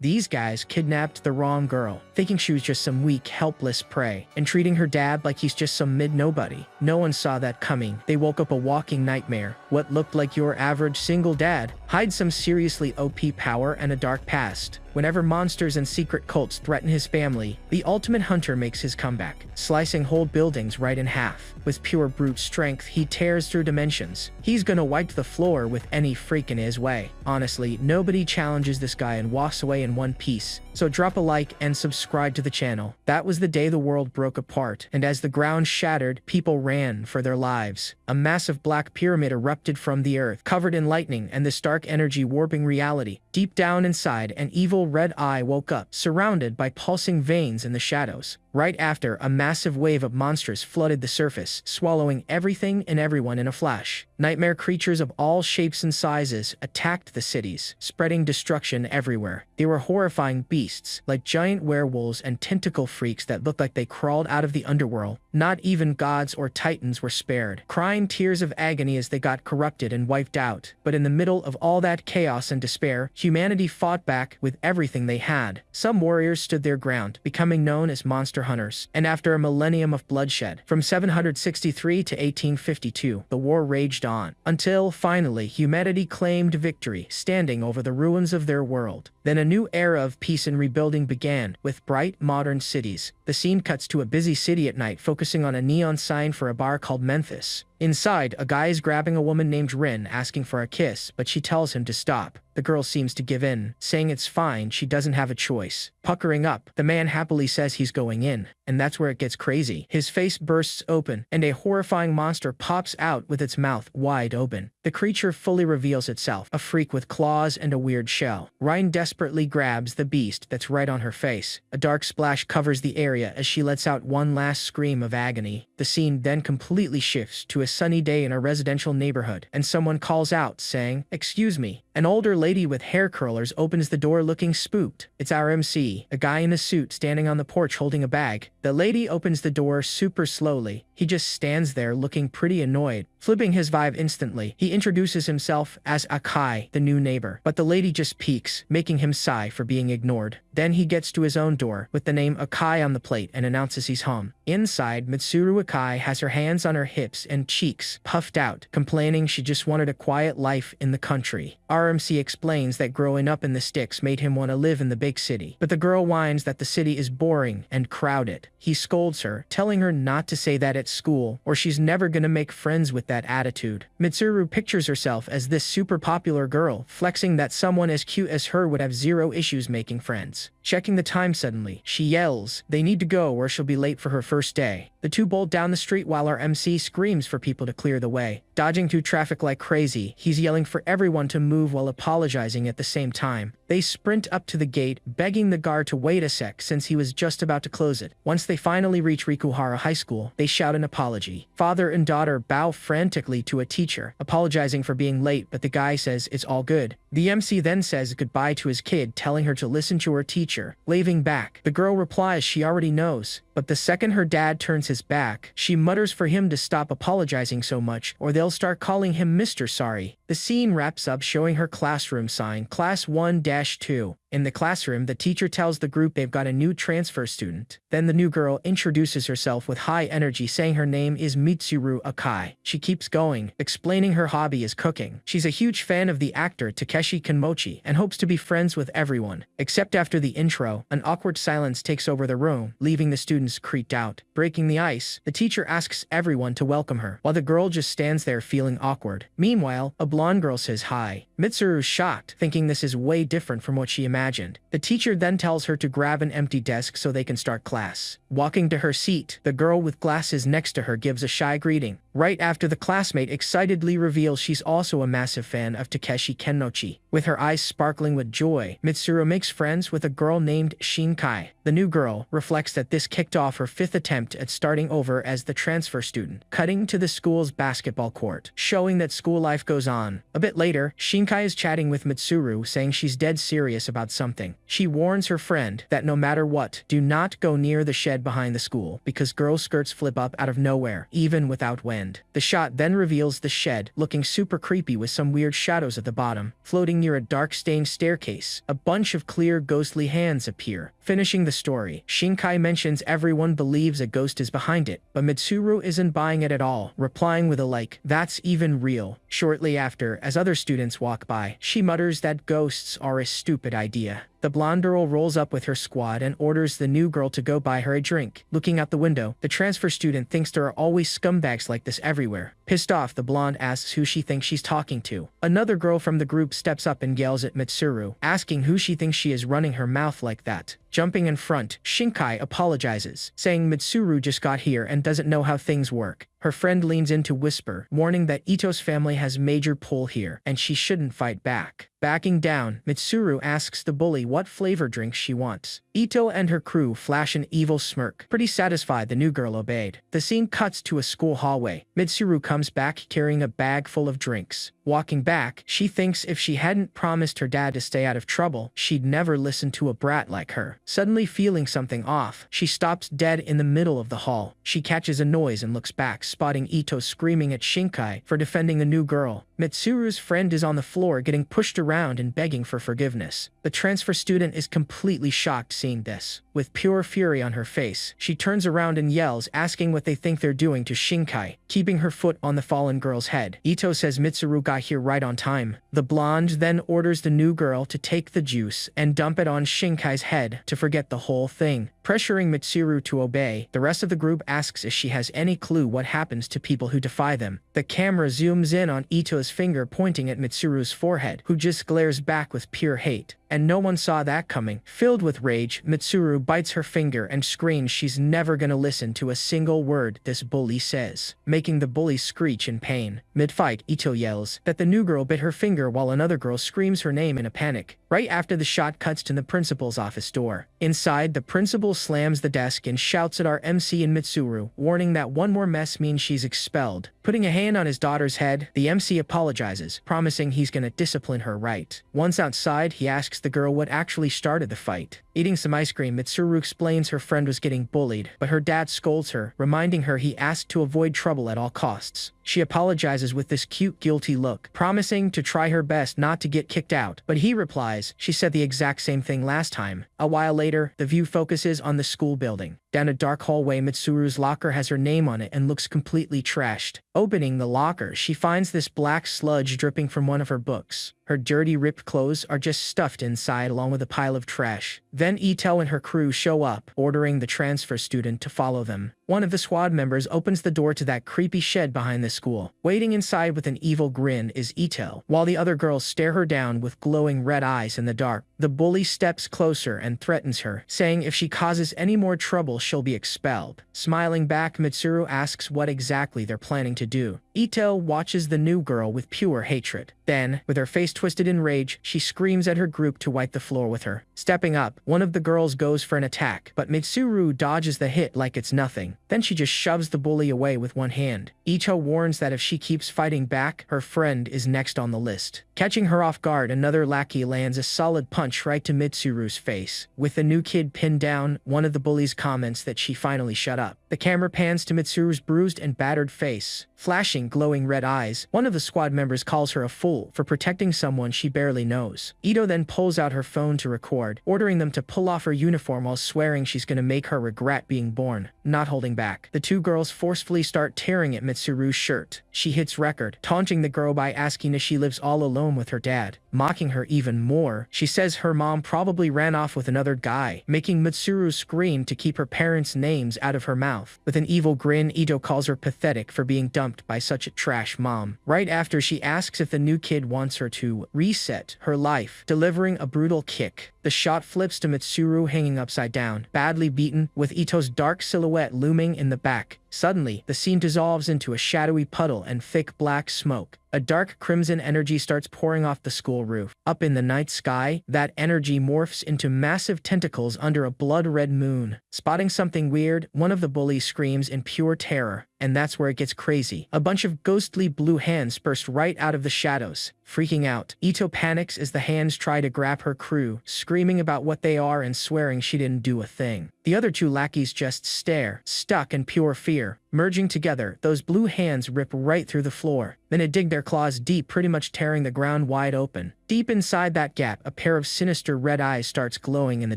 These guys kidnapped the wrong girl, thinking she was just some weak, helpless prey, and treating her dad like he's just some mid-nobody. No one saw that coming. They woke up a walking nightmare. What looked like your average single dad hides some seriously OP power and a dark past. Whenever monsters and secret cults threaten his family, the ultimate hunter makes his comeback, slicing whole buildings right in half. With pure brute strength, he tears through dimensions. He's gonna wipe the floor with any freak in his way. Honestly, nobody challenges this guy and walks away in one piece. So drop a like and subscribe to the channel. That was the day the world broke apart, and as the ground shattered, people ran for their lives. A massive black pyramid erupted from the earth, covered in lightning and this dark energy warping reality. Deep down inside, an evil red eye woke up, surrounded by pulsing veins in the shadows. Right after, a massive wave of monsters flooded the surface, swallowing everything and everyone in a flash. Nightmare creatures of all shapes and sizes attacked the cities, spreading destruction everywhere. They were horrifying beasts, like giant werewolves and tentacle freaks that looked like they crawled out of the underworld. Not even gods or titans were spared, crying tears of agony as they got corrupted and wiped out. But in the middle of all that chaos and despair, humanity fought back with everything they had. Some warriors stood their ground, becoming known as monster hunters. And after a millennium of bloodshed, from 763 to 1852, the war raged on, until finally humanity claimed victory, standing over the ruins of their world. Then a new era of peace and rebuilding began, with bright, modern cities. The scene cuts to a busy city at night, focusing on a neon sign for a bar called Memphis. Inside, a guy is grabbing a woman named Rin, asking for a kiss, but she tells him to stop. The girl seems to give in, saying it's fine, she doesn't have a choice. Puckering up, the man happily says he's going in, and that's where it gets crazy. His face bursts open, and a horrifying monster pops out with its mouth wide open. The creature fully reveals itself, a freak with claws and a weird shell. Ryan desperately grabs the beast that's right on her face. A dark splash covers the area as she lets out one last scream of agony. The scene then completely shifts to a sunny day in a residential neighborhood, and someone calls out, saying, "Excuse me." An older lady with hair curlers opens the door looking spooked. It's our MC, a guy in a suit standing on the porch holding a bag. The lady opens the door super slowly. He just stands there looking pretty annoyed, flipping his vibe instantly. He introduces himself as Akai, the new neighbor, but the lady just peeks, making him sigh for being ignored. Then he gets to his own door, with the name Akai on the plate, and announces he's home. Inside, Mitsuru Akai has her hands on her hips and cheeks puffed out, complaining she just wanted a quiet life in the country. RMC explains that growing up in the sticks made him want to live in the big city, but the girl whines that the city is boring and crowded. He scolds her, telling her not to say that at school, or she's never gonna make friends with that attitude. Mitsuru pictures herself as this super popular girl, flexing that someone as cute as her would have zero issues making friends. Checking the time suddenly, she yells, they need to go or she'll be late for her first day. The two bolt down the street while our MC screams for people to clear the way. Dodging through traffic like crazy, he's yelling for everyone to move while apologizing at the same time. They sprint up to the gate, begging the guard to wait a sec since he was just about to close it. Once they finally reach Rikuhara High School, they shout an apology. Father and daughter bow frantically to a teacher, apologizing for being late, but the guy says it's all good. The MC then says goodbye to his kid, telling her to listen to her teacher. Waving back, the girl replies she already knows, but the second her dad turns his back, she mutters for him to stop apologizing so much, or they'll start calling him Mr. Sorry. The scene wraps up showing her classroom sign, Class 1-2. In the classroom, the teacher tells the group they've got a new transfer student. Then the new girl introduces herself with high energy, saying her name is Mitsuru Akai. She keeps going, explaining her hobby is cooking. She's a huge fan of the actor Takeshi Kanmochi and hopes to be friends with everyone. Except after the intro, an awkward silence takes over the room, leaving the students creeped out. Breaking the ice, the teacher asks everyone to welcome her, while the girl just stands there feeling awkward. Meanwhile, a blonde girl says hi. Mitsuru's shocked, thinking this is way different from what she imagined. The teacher then tells her to grab an empty desk so they can start class. Walking to her seat, the girl with glasses next to her gives a shy greeting. Right after, the classmate excitedly reveals she's also a massive fan of Takeshi Kennochi. With her eyes sparkling with joy, Mitsuru makes friends with a girl named Shinkai. The new girl reflects that this kicked off her 5th attempt at starting over as the transfer student. Cutting to the school's basketball court, showing that school life goes on. A bit later, Shinkai is chatting with Mitsuru, saying she's dead serious about something. She warns her friend that no matter what, do not go near the shed behind the school because girl skirts flip up out of nowhere, even without wind. The shot then reveals the shed, looking super creepy with some weird shadows at the bottom. Floating near a dark stained staircase, a bunch of clear ghostly hands appear. Finishing the story, Shinkai mentions everyone believes a ghost is behind it, but Mitsuru isn't buying it at all, replying with a like, "That's even real." Shortly after, as other students walk by, she mutters that ghosts are a stupid idea. The blonde girl rolls up with her squad and orders the new girl to go buy her a drink. Looking out the window, the transfer student thinks there are always scumbags like this everywhere. Pissed off, the blonde asks who she thinks she's talking to. Another girl from the group steps up and yells at Mitsuru, asking who she thinks she is running her mouth like that. Jumping in front, Shinkai apologizes, saying Mitsuru just got here and doesn't know how things work. Her friend leans in to whisper, warning that Ito's family has major pull here, and she shouldn't fight back. Backing down, Mitsuru asks the bully what flavor drink she wants. Ito and her crew flash an evil smirk. Pretty satisfied, the new girl obeyed. The scene cuts to a school hallway. Mitsuru comes back carrying a bag full of drinks. Walking back, she thinks if she hadn't promised her dad to stay out of trouble, she'd never listen to a brat like her. Suddenly feeling something off, she stops dead in the middle of the hall. She catches a noise and looks back, spotting Ito screaming at Shinkai for defending the new girl. Mitsuru's friend is on the floor getting pushed around and begging for forgiveness. The transfer student is completely shocked seeing this. With pure fury on her face, she turns around and yells, asking what they think they're doing to Shinkai, keeping her foot on the fallen girl's head. Ito says Mitsuru got here right on time. The blonde then orders the new girl to take the juice and dump it on Shinkai's head to forget the whole thing. Pressuring Mitsuru to obey, the rest of the group asks if she has any clue what happens to people who defy them. The camera zooms in on Ito's finger pointing at Mitsuru's forehead, who just glares back with pure hate. And no one saw that coming. Filled with rage, Mitsuru bites her finger and screams she's never gonna listen to a single word this bully says, making the bully screech in pain. Mid-fight, Ito yells that the new girl bit her finger while another girl screams her name in a panic. Right after the shot cuts to the principal's office door. Inside, the principal slams the desk and shouts at our MC and Mitsuru, warning that one more mess means she's expelled. Putting a hand on his daughter's head, the MC apologizes, promising he's gonna discipline her right. Once outside, he asks the girl what actually started the fight. Eating some ice cream, Mitsuru explains her friend was getting bullied, but her dad scolds her, reminding her he asked to avoid trouble at all costs. She apologizes with this cute, guilty look, promising to try her best not to get kicked out, but he replies, she said the exact same thing last time. A while later, the view focuses on the school building. Down a dark hallway, Mitsuru's locker has her name on it and looks completely trashed. Opening the locker, she finds this black sludge dripping from one of her books. Her dirty, ripped clothes are just stuffed inside along with a pile of trash. Then Ito and her crew show up, ordering the transfer student to follow them. One of the squad members opens the door to that creepy shed behind the school. Waiting inside with an evil grin is Ito, while the other girls stare her down with glowing red eyes in the dark. The bully steps closer and threatens her, saying if she causes any more trouble, she'll be expelled. Smiling back, Mitsuru asks what exactly they're planning to do. Ito watches the new girl with pure hatred. Then, with her face twisted in rage, she screams at her group to wipe the floor with her. Stepping up, one of the girls goes for an attack, but Mitsuru dodges the hit like it's nothing. Then she just shoves the bully away with one hand. Ito warns that if she keeps fighting back, her friend is next on the list. Catching her off guard, another lackey lands a solid punch right to Mitsuru's face. With the new kid pinned down, one of the bullies comments that she finally shut up. The camera pans to Mitsuru's bruised and battered face. Flashing glowing red eyes, one of the squad members calls her a fool for protecting someone she barely knows. Ito then pulls out her phone to record, ordering them to pull off her uniform while swearing she's gonna make her regret being born. Not holding back, the two girls forcefully start tearing at Mitsuru's shirt. She hits record, taunting the girl by asking if she lives all alone with her dad. Mocking her even more, she says her mom probably ran off with another guy, making Mitsuru scream to keep her parents' names out of her mouth. With an evil grin, Ito calls her pathetic for being dumped by such a trash mom. Right after, she asks if the new kid wants her to reset her life, delivering a brutal kick. The shot flips to Mitsuru hanging upside down, badly beaten, with Ito's dark silhouette looming in the back. Suddenly, the scene dissolves into a shadowy puddle and thick black smoke. A dark crimson energy starts pouring off the school roof. Up in the night sky, that energy morphs into massive tentacles under a blood-red moon. Spotting something weird, one of the bullies screams in pure terror. And that's where it gets crazy. A bunch of ghostly blue hands burst right out of the shadows. Freaking out, Ito panics as the hands try to grab her crew, screaming about what they are and swearing she didn't do a thing. The other two lackeys just stare, stuck in pure fear. Merging together, those blue hands rip right through the floor. Then they dig their claws deep, pretty much tearing the ground wide open. Deep inside that gap, a pair of sinister red eyes starts glowing in the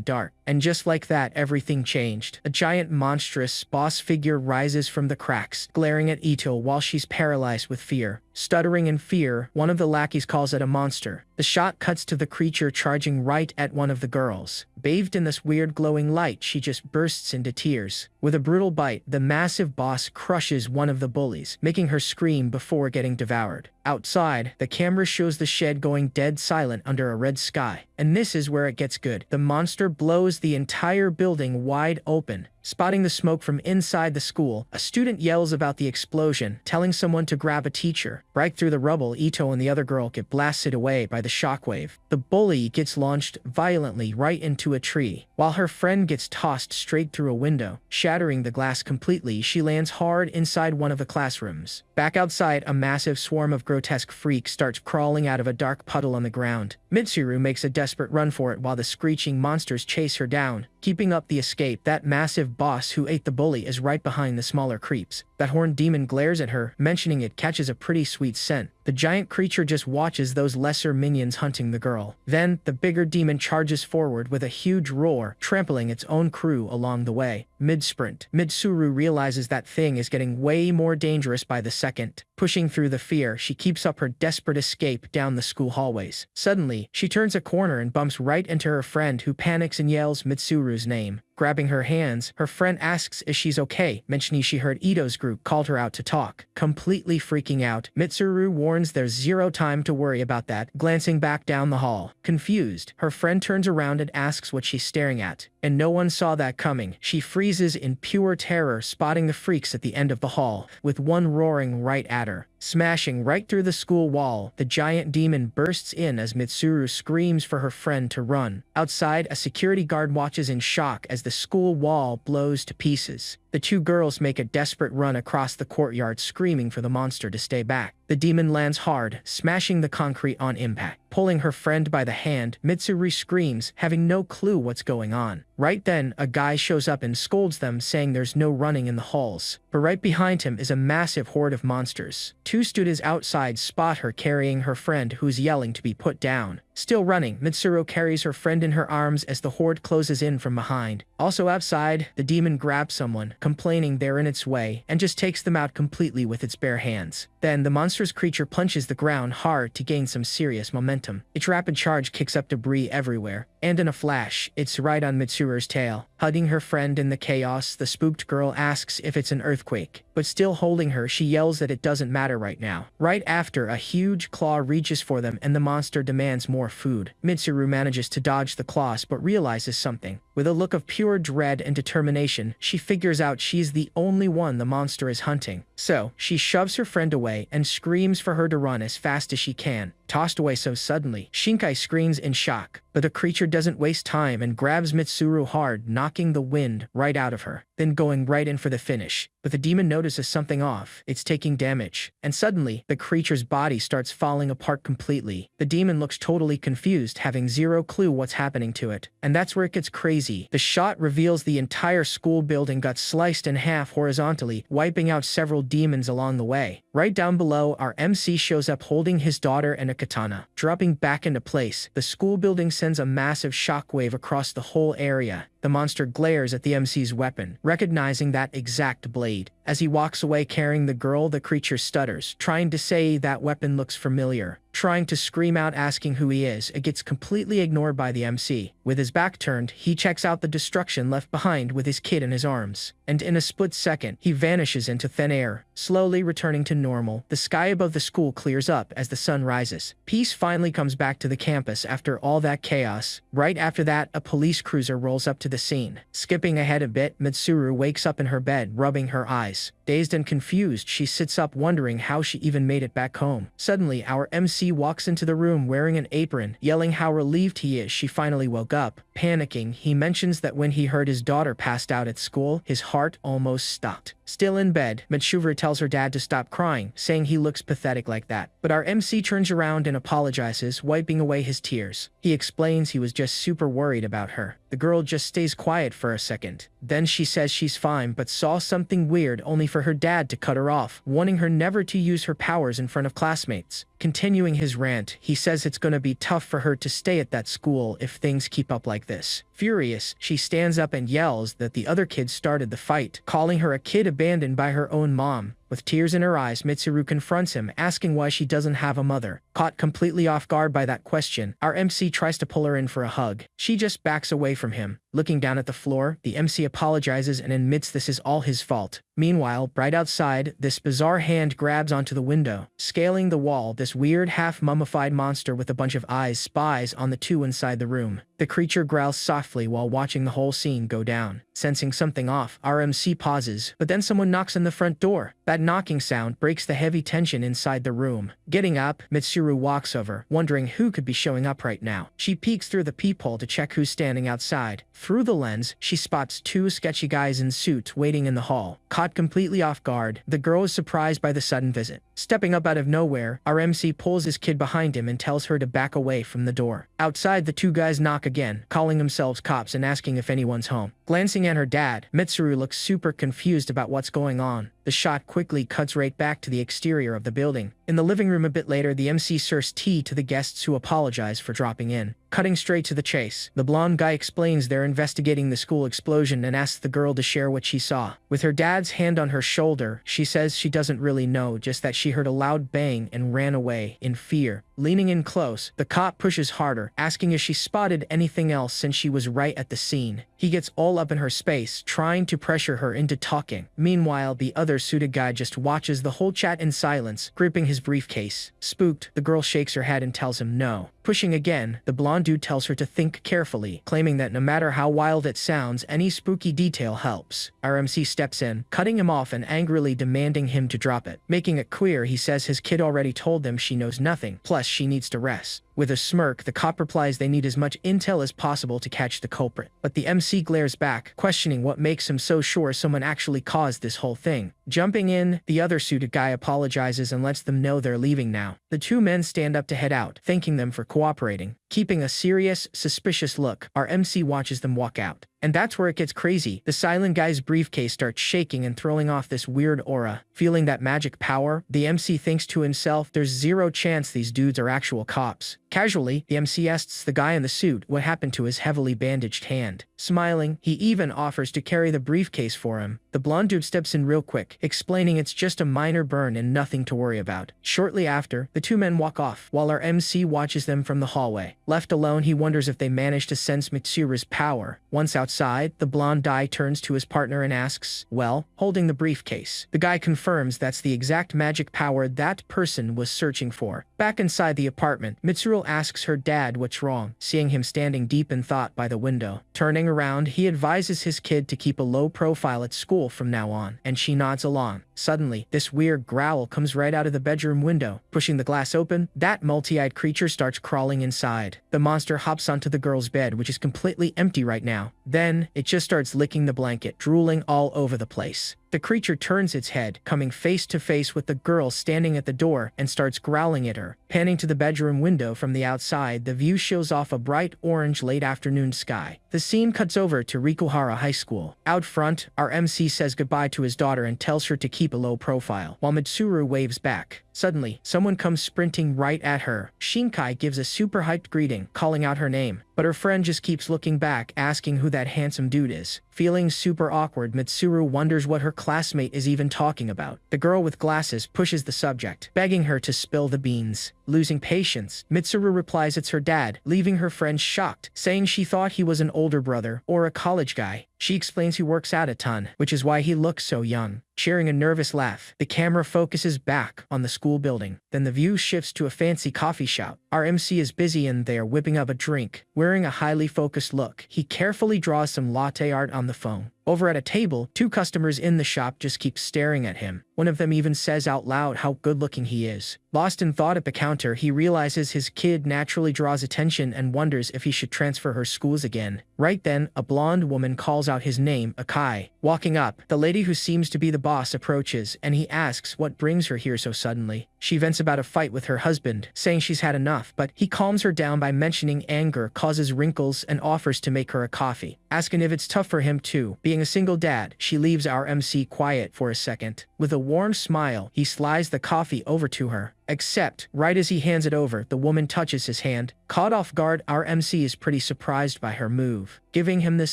dark. And just like that, everything changed. A giant monstrous boss figure rises from the cracks, glaring at Ito while she's paralyzed with fear. Stuttering in fear, one of the lackeys calls it a monster. The shot cuts to the creature charging right at one of the girls. Bathed in this weird glowing light, she just bursts into tears. With a brutal bite, the massive boss crushes one of the bullies, making her scream before getting devoured. Outside, the camera shows the shed going dead silent under a red sky. And this is where it gets good. The monster blows the entire building wide open. Spotting the smoke from inside the school, a student yells about the explosion, telling someone to grab a teacher. Right through the rubble, Ito and the other girl get blasted away by the shockwave. The bully gets launched violently right into a tree, while her friend gets tossed straight through a window. Shattering the glass completely, she lands hard inside one of the classrooms. Back outside, a massive swarm of grotesque freaks starts crawling out of a dark puddle on the ground. Mitsuru makes a desperate run for it while the screeching monsters chase her down. Keeping up the escape, that massive boss who ate the bully is right behind the smaller creeps. That horned demon glares at her, mentioning it catches a pretty sweet scent. The giant creature just watches those lesser minions hunting the girl. Then, the bigger demon charges forward with a huge roar, trampling its own crew along the way. Mid-sprint, Mitsuru realizes that thing is getting way more dangerous by the second. Pushing through the fear, she keeps up her desperate escape down the school hallways. Suddenly, she turns a corner and bumps right into her friend, who panics and yells Mitsuru's name. Grabbing her hands, her friend asks if she's okay, mentioning she heard Ito's group called her out to talk. Completely freaking out, Mitsuru warns there's zero time to worry about that, glancing back down the hall. Confused, her friend turns around and asks what she's staring at. And no one saw that coming. She freezes in pure terror, spotting the freaks at the end of the hall, with one roaring right at her. Smashing right through the school wall, the giant demon bursts in as Mitsuru screams for her friend to run. Outside, a security guard watches in shock as the school wall blows to pieces. The two girls make a desperate run across the courtyard, screaming for the monster to stay back. The demon lands hard, smashing the concrete on impact. Pulling her friend by the hand, Mitsuru screams, having no clue what's going on. Right then, a guy shows up and scolds them, saying there's no running in the halls. But right behind him is a massive horde of monsters. Two students outside spot her carrying her friend, who's yelling to be put down. Still running, Mitsuru carries her friend in her arms as the horde closes in from behind. Also outside, the demon grabs someone, complaining they're in its way, and just takes them out completely with its bare hands. Then, the monstrous creature punches the ground hard to gain some serious momentum. Its rapid charge kicks up debris everywhere, and in a flash, it's right on Mitsuru's tail. Hugging her friend in the chaos, the spooked girl asks if it's an earthquake. But still holding her, she yells that it doesn't matter right now. Right after, a huge claw reaches for them and the monster demands more food. Mitsuru manages to dodge the claws but realizes something. With a look of pure dread and determination, she figures out she's the only one the monster is hunting. So, she shoves her friend away and screams for her to run as fast as she can. Tossed away so suddenly, Shinkai screams in shock. But the creature doesn't waste time and grabs Mitsuru hard, knocking the wind right out of her, then going right in for the finish. But the demon notices something off. It's taking damage. And suddenly, the creature's body starts falling apart completely. The demon looks totally confused, having zero clue what's happening to it. And that's where it gets crazy. The shot reveals the entire school building got sliced in half horizontally, wiping out several demons along the way. Right down below, our MC shows up holding his daughter and a katana. Dropping back into place, the school building sends a massive shockwave across the whole area. The monster glares at the MC's weapon, recognizing that exact blade. As he walks away carrying the girl, the creature stutters, trying to say that weapon looks familiar. Trying to scream out asking who he is, it gets completely ignored by the MC. With his back turned, he checks out the destruction left behind with his kid in his arms. And in a split second, he vanishes into thin air, slowly returning to normal. The sky above the school clears up as the sun rises. Peace finally comes back to the campus after all that chaos. Right after that, a police cruiser rolls up to to the scene. Skipping ahead a bit, Mitsuru wakes up in her bed, rubbing her eyes. Dazed and confused, she sits up wondering how she even made it back home. Suddenly, our MC walks into the room wearing an apron, yelling how relieved he is she finally woke up. Panicking, he mentions that when he heard his daughter passed out at school, his heart almost stopped. Still in bed, Mitsuru tells her dad to stop crying, saying he looks pathetic like that. But our MC turns around and apologizes, wiping away his tears. He explains he was just super worried about her. The girl just stays quiet for a second. Then she says she's fine but saw something weird, only for her dad to cut her off, warning her never to use her powers in front of classmates. Continuing his rant, he says it's gonna be tough for her to stay at that school if things keep up like this. Furious, she stands up and yells that the other kids started the fight, calling her a kid abandoned by her own mom. With tears in her eyes, Mitsuru confronts him, asking why she doesn't have a mother. Caught completely off guard by that question, our MC tries to pull her in for a hug. She just backs away from him. Looking down at the floor, the MC apologizes and admits this is all his fault. Meanwhile, right outside, this bizarre hand grabs onto the window. Scaling the wall, this weird half-mummified monster with a bunch of eyes spies on the two inside the room. The creature growls softly while watching the whole scene go down. Sensing something off, our MC pauses, but then someone knocks on the front door. That knocking sound breaks the heavy tension inside the room. Getting up, Mitsuru walks over, wondering who could be showing up right now. She peeks through the peephole to check who's standing outside. Through the lens, she spots two sketchy guys in suits waiting in the hall. Caught completely off guard, the girl is surprised by the sudden visit. Stepping up out of nowhere, our MC pulls his kid behind him and tells her to back away from the door. Outside, the two guys knock again, calling themselves cops and asking if anyone's home. Glancing at her dad, Mitsuru looks super confused about what's going on. The shot quickly cuts right back to the exterior of the building. In the living room a bit later, the MC serves tea to the guests who apologize for dropping in. Cutting straight to the chase, the blonde guy explains they're investigating the school explosion and asks the girl to share what she saw. With her dad's hand on her shoulder, she says she doesn't really know, just that she heard a loud bang and ran away in fear. Leaning in close, the cop pushes harder, asking if she spotted anything else since she was right at the scene. He gets all up in her space, trying to pressure her into talking. Meanwhile, the other suited guy just watches the whole chat in silence, gripping his briefcase. Spooked, the girl shakes her head and tells him no. Pushing again, the blonde dude tells her to think carefully, claiming that no matter how wild it sounds, any spooky detail helps. Our MC steps in, cutting him off and angrily demanding him to drop it. Making it clear, he says his kid already told them she knows nothing, plus she needs to rest. With a smirk, the cop replies they need as much intel as possible to catch the culprit. But the MC glares back, questioning what makes him so sure someone actually caused this whole thing. Jumping in, the other suited guy apologizes and lets them know they're leaving now. The two men stand up to head out, thanking them for cooperating. Keeping a serious, suspicious look, our MC watches them walk out. And that's where it gets crazy. The silent guy's briefcase starts shaking and throwing off this weird aura. Feeling that magic power, the MC thinks to himself there's zero chance these dudes are actual cops. Casually, the MC asks the guy in the suit what happened to his heavily bandaged hand. Smiling, he even offers to carry the briefcase for him. The blonde dude steps in real quick, explaining it's just a minor burn and nothing to worry about. Shortly after, the two men walk off, while our MC watches them from the hallway. Left alone, he wonders if they managed to sense Mitsuru's power. Once outside, the blonde guy turns to his partner and asks, well, holding the briefcase. The guy confirms that's the exact magic power that person was searching for. Back inside the apartment, Mitsuru asks her dad what's wrong, seeing him standing deep in thought by the window. Turning around, he advises his kid to keep a low profile at school from now on, and she nods along. Suddenly, this weird growl comes right out of the bedroom window. Pushing the glass open, that multi-eyed creature starts crawling inside. The monster hops onto the girl's bed, which is completely empty right now. Then, it just starts licking the blanket, drooling all over the place. The creature turns its head, coming face to face with the girl standing at the door, and starts growling at her. Panning to the bedroom window from the outside, the view shows off a bright orange late afternoon sky. The scene cuts over to Rikuhara High School. Out front, our MC says goodbye to his daughter and tells her to keep a low profile, while Mitsuru waves back. Suddenly, someone comes sprinting right at her. Shinkai gives a super hyped greeting, calling out her name, but her friend just keeps looking back, asking who that handsome dude is. Feeling super awkward, Mitsuru wonders what her classmate is even talking about. The girl with glasses pushes the subject, begging her to spill the beans. Losing patience, Mitsuru replies it's her dad, leaving her friend shocked, saying she thought he was an older brother or a college guy. She explains he works out a ton, which is why he looks so young. Sharing a nervous laugh, the camera focuses back on the school school building. Then the view shifts to a fancy coffee shop. Our MC is busy in there whipping up a drink. Wearing a highly focused look, he carefully draws some latte art on the phone. Over at a table, two customers in the shop just keep staring at him. One of them even says out loud how good-looking he is. Lost in thought at the counter, he realizes his kid naturally draws attention and wonders if he should transfer her schools again. Right then, a blonde woman calls out his name, Akai. Walking up, the lady who seems to be the boss approaches, and he asks what brings her here so suddenly. She vents about a fight with her husband, saying she's had enough, but he calms her down by mentioning anger causes wrinkles and offers to make her a coffee, asking if it's tough for him too. Being a single dad, she leaves our MC quiet for a second. With a warm smile, he slides the coffee over to her. Except, right as he hands it over, the woman touches his hand. Caught off guard, our MC is pretty surprised by her move. Giving him this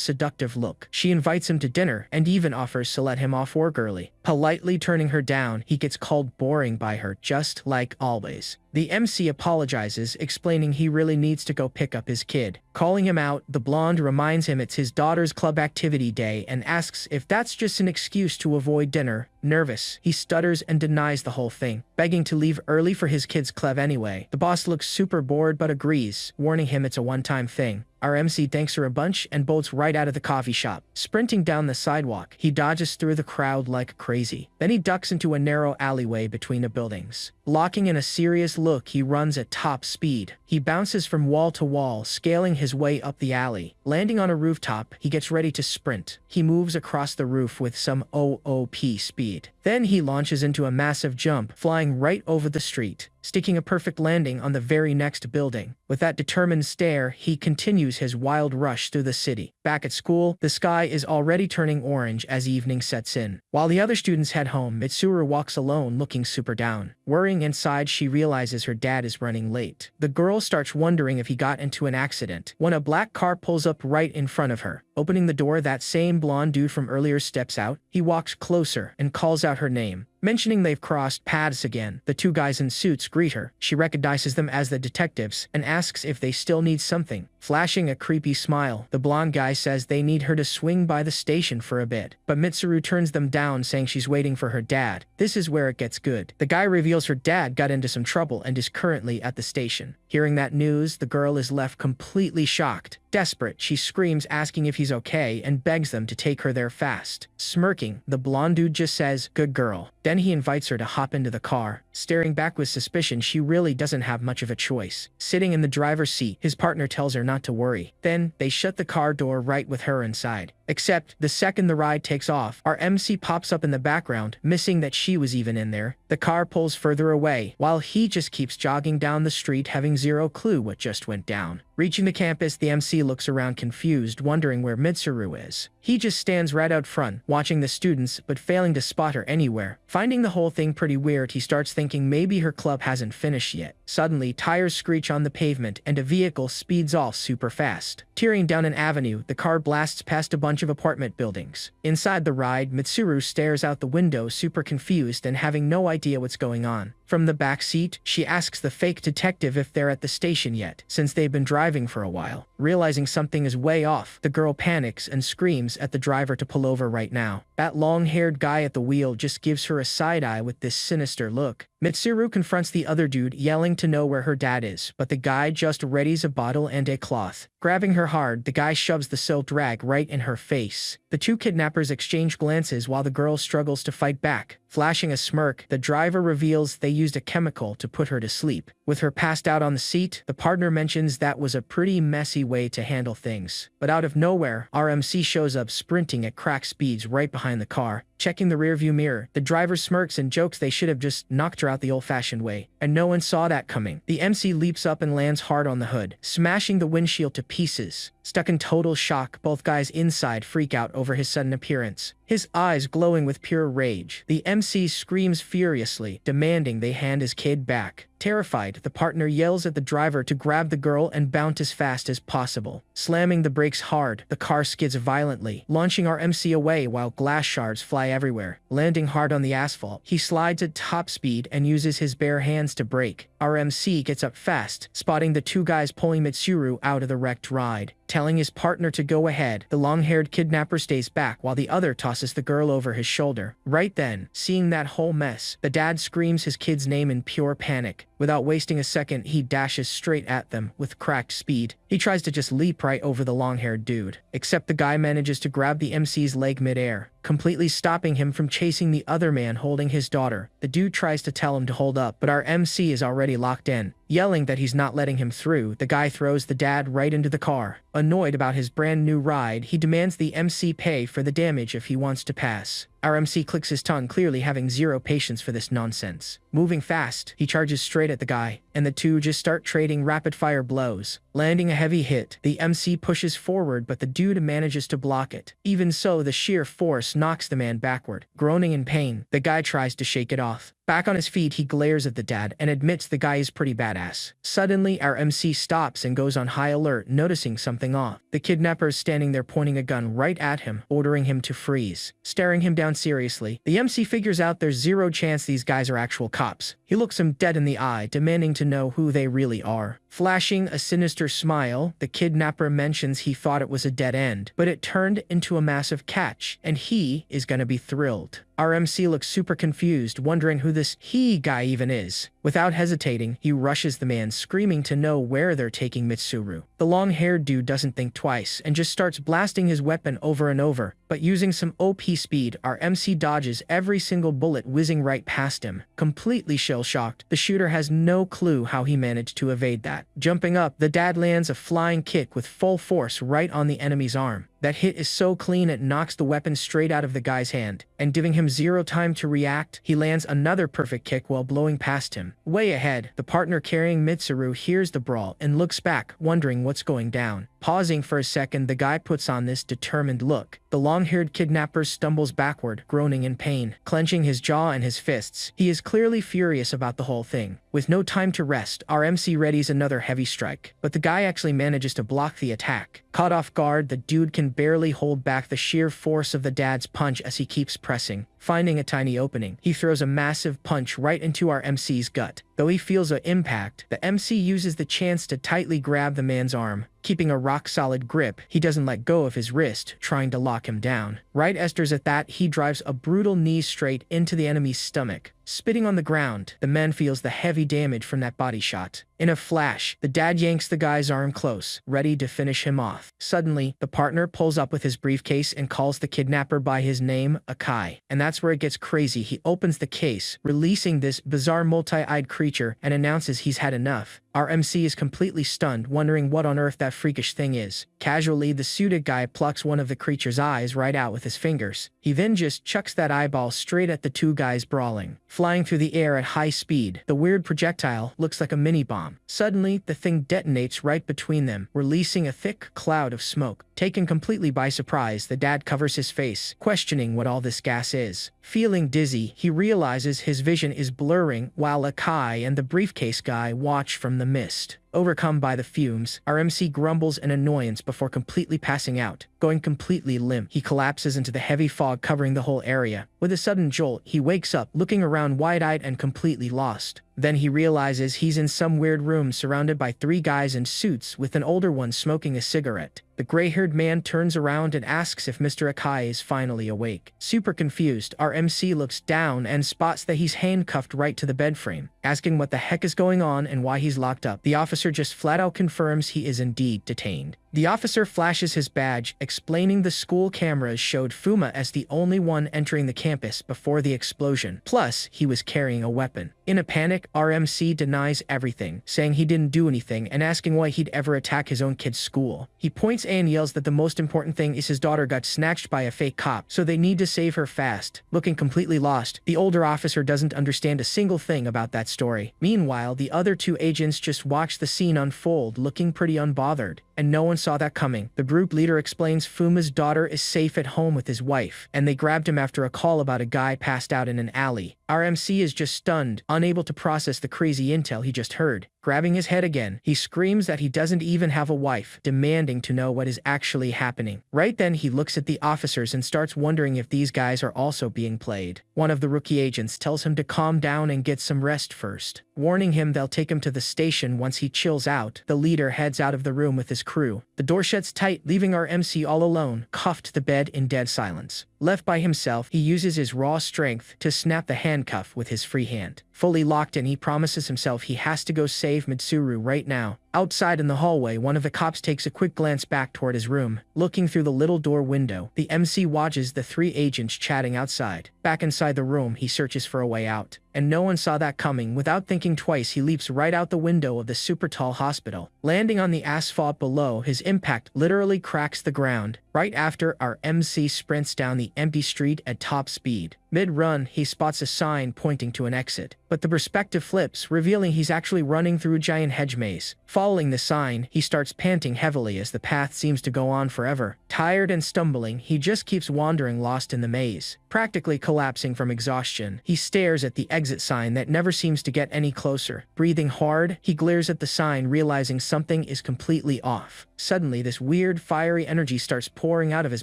seductive look, she invites him to dinner and even offers to let him off work early. Politely turning her down, he gets called boring by her, just like always. The MC apologizes, explaining he really needs to go pick up his kid. Calling him out, the blonde reminds him it's his daughter's club activity day and asks if that's just an excuse to avoid dinner. Nervous, he stutters and denies the whole thing, begging to leave early for his kid's club anyway. The boss looks super bored but agrees, warning him it's a one-time thing. Our MC thanks her a bunch and bolts right out of the coffee shop. Sprinting down the sidewalk, he dodges through the crowd like crazy. Then he ducks into a narrow alleyway between the buildings. Locking in a serious look, he runs at top speed. He bounces from wall to wall, scaling his way up the alley. Landing on a rooftop, he gets ready to sprint. He moves across the roof with some OOP speed. Then he launches into a massive jump, flying right over the street, sticking a perfect landing on the very next building. With that determined stare, he continues his wild rush through the city. Back at school, the sky is already turning orange as evening sets in. While the other students head home, Mitsuru walks alone, looking super down. Worrying inside, she realizes her dad is running late. The girl starts wondering if he got into an accident, when a black car pulls up right in front of her. Opening the door, that same blonde dude from earlier steps out. He walks closer and calls out her name. Mentioning they've crossed paths again, the two guys in suits greet her. She recognizes them as the detectives and asks if they still need something. Flashing a creepy smile, the blonde guy says they need her to swing by the station for a bit, but Mitsuru turns them down, saying she's waiting for her dad. This is where it gets good. The guy reveals her dad got into some trouble and is currently at the station. Hearing that news, the girl is left completely shocked. Desperate, she screams, asking if he's okay, and begs them to take her there fast. Smirking, the blonde dude just says, "Good girl." Then he invites her to hop into the car. Staring back with suspicion, she really doesn't have much of a choice. Sitting in the driver's seat, his partner tells her not to worry. Then, they shut the car door right with her inside. Except, the second the ride takes off, our MC pops up in the background, missing that she was even in there. The car pulls further away, while he just keeps jogging down the street, having zero clue what just went down. Reaching the campus, the MC looks around confused, wondering where Mitsuru is. He just stands right out front, watching the students, but failing to spot her anywhere. Finding the whole thing pretty weird, he starts thinking maybe her club hasn't finished yet. Suddenly, tires screech on the pavement, and a vehicle speeds off super fast. Tearing down an avenue, the car blasts past a bunch of apartment buildings. Inside the ride, Mitsuru stares out the window, super confused and having no idea what's going on. From the back seat, she asks the fake detective if they're at the station yet, since they've been driving for a while. Realizing something is way off, the girl panics and screams at the driver to pull over right now. That long-haired guy at the wheel just gives her a side-eye with this sinister look. Mitsuru confronts the other dude, yelling to know where her dad is, but the guy just readies a bottle and a cloth. Grabbing her hard, the guy shoves the silk rag right in her face. The two kidnappers exchange glances while the girl struggles to fight back. Flashing a smirk, the driver reveals they used a chemical to put her to sleep. With her passed out on the seat, the partner mentions that was a pretty messy way to handle things. But out of nowhere, our MC shows up sprinting at crack speeds right behind the car. Checking the rearview mirror, the driver smirks and jokes they should have just knocked her out the old-fashioned way, and no one saw that coming. The MC leaps up and lands hard on the hood, smashing the windshield to pieces. Stuck in total shock, both guys inside freak out over his sudden appearance, his eyes glowing with pure rage. The MC screams furiously, demanding they hand his kid back. Terrified, the partner yells at the driver to grab the girl and bounce as fast as possible. Slamming the brakes hard, the car skids violently, launching our MC away while glass shards fly everywhere. Landing hard on the asphalt, he slides at top speed and uses his bare hands to brake. Our MC gets up fast, spotting the two guys pulling Mitsuru out of the wrecked ride. Telling his partner to go ahead, the long-haired kidnapper stays back while the other tosses the girl over his shoulder. Right then, seeing that whole mess, the dad screams his kid's name in pure panic. Without wasting a second, he dashes straight at them with cracked speed. He tries to just leap right over the long-haired dude, except the guy manages to grab the MC's leg midair, completely stopping him from chasing the other man holding his daughter. The dude tries to tell him to hold up, but our MC is already locked in. Yelling that he's not letting him through, the guy throws the dad right into the car. Annoyed about his brand new ride, he demands the MC pay for the damage if he wants to pass. Our MC clicks his tongue, clearly having zero patience for this nonsense. Moving fast, he charges straight at the guy, and the two just start trading rapid-fire blows. Landing a heavy hit, the MC pushes forward, but the dude manages to block it. Even so, the sheer force knocks the man backward. Groaning in pain, the guy tries to shake it off. Back on his feet, he glares at the dad and admits the guy is pretty badass. Suddenly, our MC stops and goes on high alert, noticing something off. The kidnapper is standing there pointing a gun right at him, ordering him to freeze. Staring him down seriously, the MC figures out there's zero chance these guys are actual cops. He looks him dead in the eye, demanding to know who they really are. Flashing a sinister smile, the kidnapper mentions he thought it was a dead end, but it turned into a massive catch, and he is gonna be thrilled. Our MC looks super confused, wondering who this he guy even is. Without hesitating, he rushes the man, screaming to know where they're taking Mitsuru. The long-haired dude doesn't think twice and just starts blasting his weapon over and over, but using some OP speed, our MC dodges every single bullet whizzing right past him. Completely shell-shocked, the shooter has no clue how he managed to evade that. Jumping up, the dad lands a flying kick with full force right on the enemy's arm. That hit is so clean it knocks the weapon straight out of the guy's hand, and giving him zero time to react, he lands another perfect kick while blowing past him. Way ahead, the partner carrying Mitsuru hears the brawl and looks back, wondering what's going down. Pausing for a second, the guy puts on this determined look. The long-haired kidnapper stumbles backward, groaning in pain, clenching his jaw and his fists. He is clearly furious about the whole thing. With no time to rest, our MC readies another heavy strike, but the guy actually manages to block the attack. Caught off guard, the dude can barely hold back the sheer force of the dad's punch as he keeps pressing. Finding a tiny opening, he throws a massive punch right into our MC's gut. Though he feels an impact, the MC uses the chance to tightly grab the man's arm. Keeping a rock-solid grip, he doesn't let go of his wrist, trying to lock him down. Right as at that, he drives a brutal knee straight into the enemy's stomach. Spitting on the ground, the man feels the heavy damage from that body shot. In a flash, the dad yanks the guy's arm close, ready to finish him off. Suddenly, the partner pulls up with his briefcase and calls the kidnapper by his name, Akai. And that's where it gets crazy. He opens the case, releasing this bizarre multi-eyed creature, and announces he's had enough. Our MC is completely stunned, wondering what on earth that freakish thing is. Casually, the suited guy plucks one of the creature's eyes right out with his fingers. He then just chucks that eyeball straight at the two guys brawling. Flying through the air at high speed, the weird projectile looks like a mini-bomb. Suddenly, the thing detonates right between them, releasing a thick cloud of smoke. Taken completely by surprise, the dad covers his face, questioning what all this gas is. Feeling dizzy, he realizes his vision is blurring while Akai and the briefcase guy watch from the mist. Overcome by the fumes, our MC grumbles in annoyance before completely passing out. Going completely limp, he collapses into the heavy fog covering the whole area. With a sudden jolt, he wakes up, looking around wide-eyed and completely lost. Then he realizes he's in some weird room surrounded by three guys in suits, with an older one smoking a cigarette. The gray-haired man turns around and asks if Mr. Akai is finally awake. Super confused, our MC looks down and spots that he's handcuffed right to the bed frame. Asking what the heck is going on and why he's locked up, the officer just flat-out confirms he is indeed detained. The officer flashes his badge, explaining the school cameras showed Fuma as the only one entering the campus before the explosion. Plus, he was carrying a weapon. In a panic, our MC denies everything, saying he didn't do anything and asking why he'd ever attack his own kid's school. He points and yells that the most important thing is his daughter got snatched by a fake cop, so they need to save her fast. Looking completely lost, the older officer doesn't understand a single thing about that story. Meanwhile, the other two agents just watch the scene unfold, looking pretty unbothered. And no one saw that coming. The group leader explains Fuma's daughter is safe at home with his wife, and they grabbed him after a call about a guy passed out in an alley. Our MC is just stunned, unable to process the crazy intel he just heard. Grabbing his head again, he screams that he doesn't even have a wife, demanding to know what is actually happening. Right then he looks at the officers and starts wondering if these guys are also being played. One of the rookie agents tells him to calm down and get some rest first, warning him they'll take him to the station once he chills out. The leader heads out of the room with his crew. The door shuts tight, leaving our MC all alone, cuffed to the bed in dead silence. Left by himself, he uses his raw strength to snap the handcuff with his free hand. Fully locked in, he promises himself he has to go save Mitsuru right now. Outside in the hallway, one of the cops takes a quick glance back toward his room. Looking through the little door window, the MC watches the three agents chatting outside. Back inside the room, he searches for a way out. And no one saw that coming. Without thinking twice, he leaps right out the window of the super tall hospital. Landing on the asphalt below, his impact literally cracks the ground. Right after, our MC sprints down the empty street at top speed. Mid-run, he spots a sign pointing to an exit, but the perspective flips, revealing he's actually running through a giant hedge maze. Following the sign, he starts panting heavily as the path seems to go on forever. Tired and stumbling, he just keeps wandering, lost in the maze. Practically collapsing from exhaustion, he stares at the exit sign that never seems to get any closer. Breathing hard, he glares at the sign, realizing something is completely off. Suddenly, this weird, fiery energy starts pouring out of his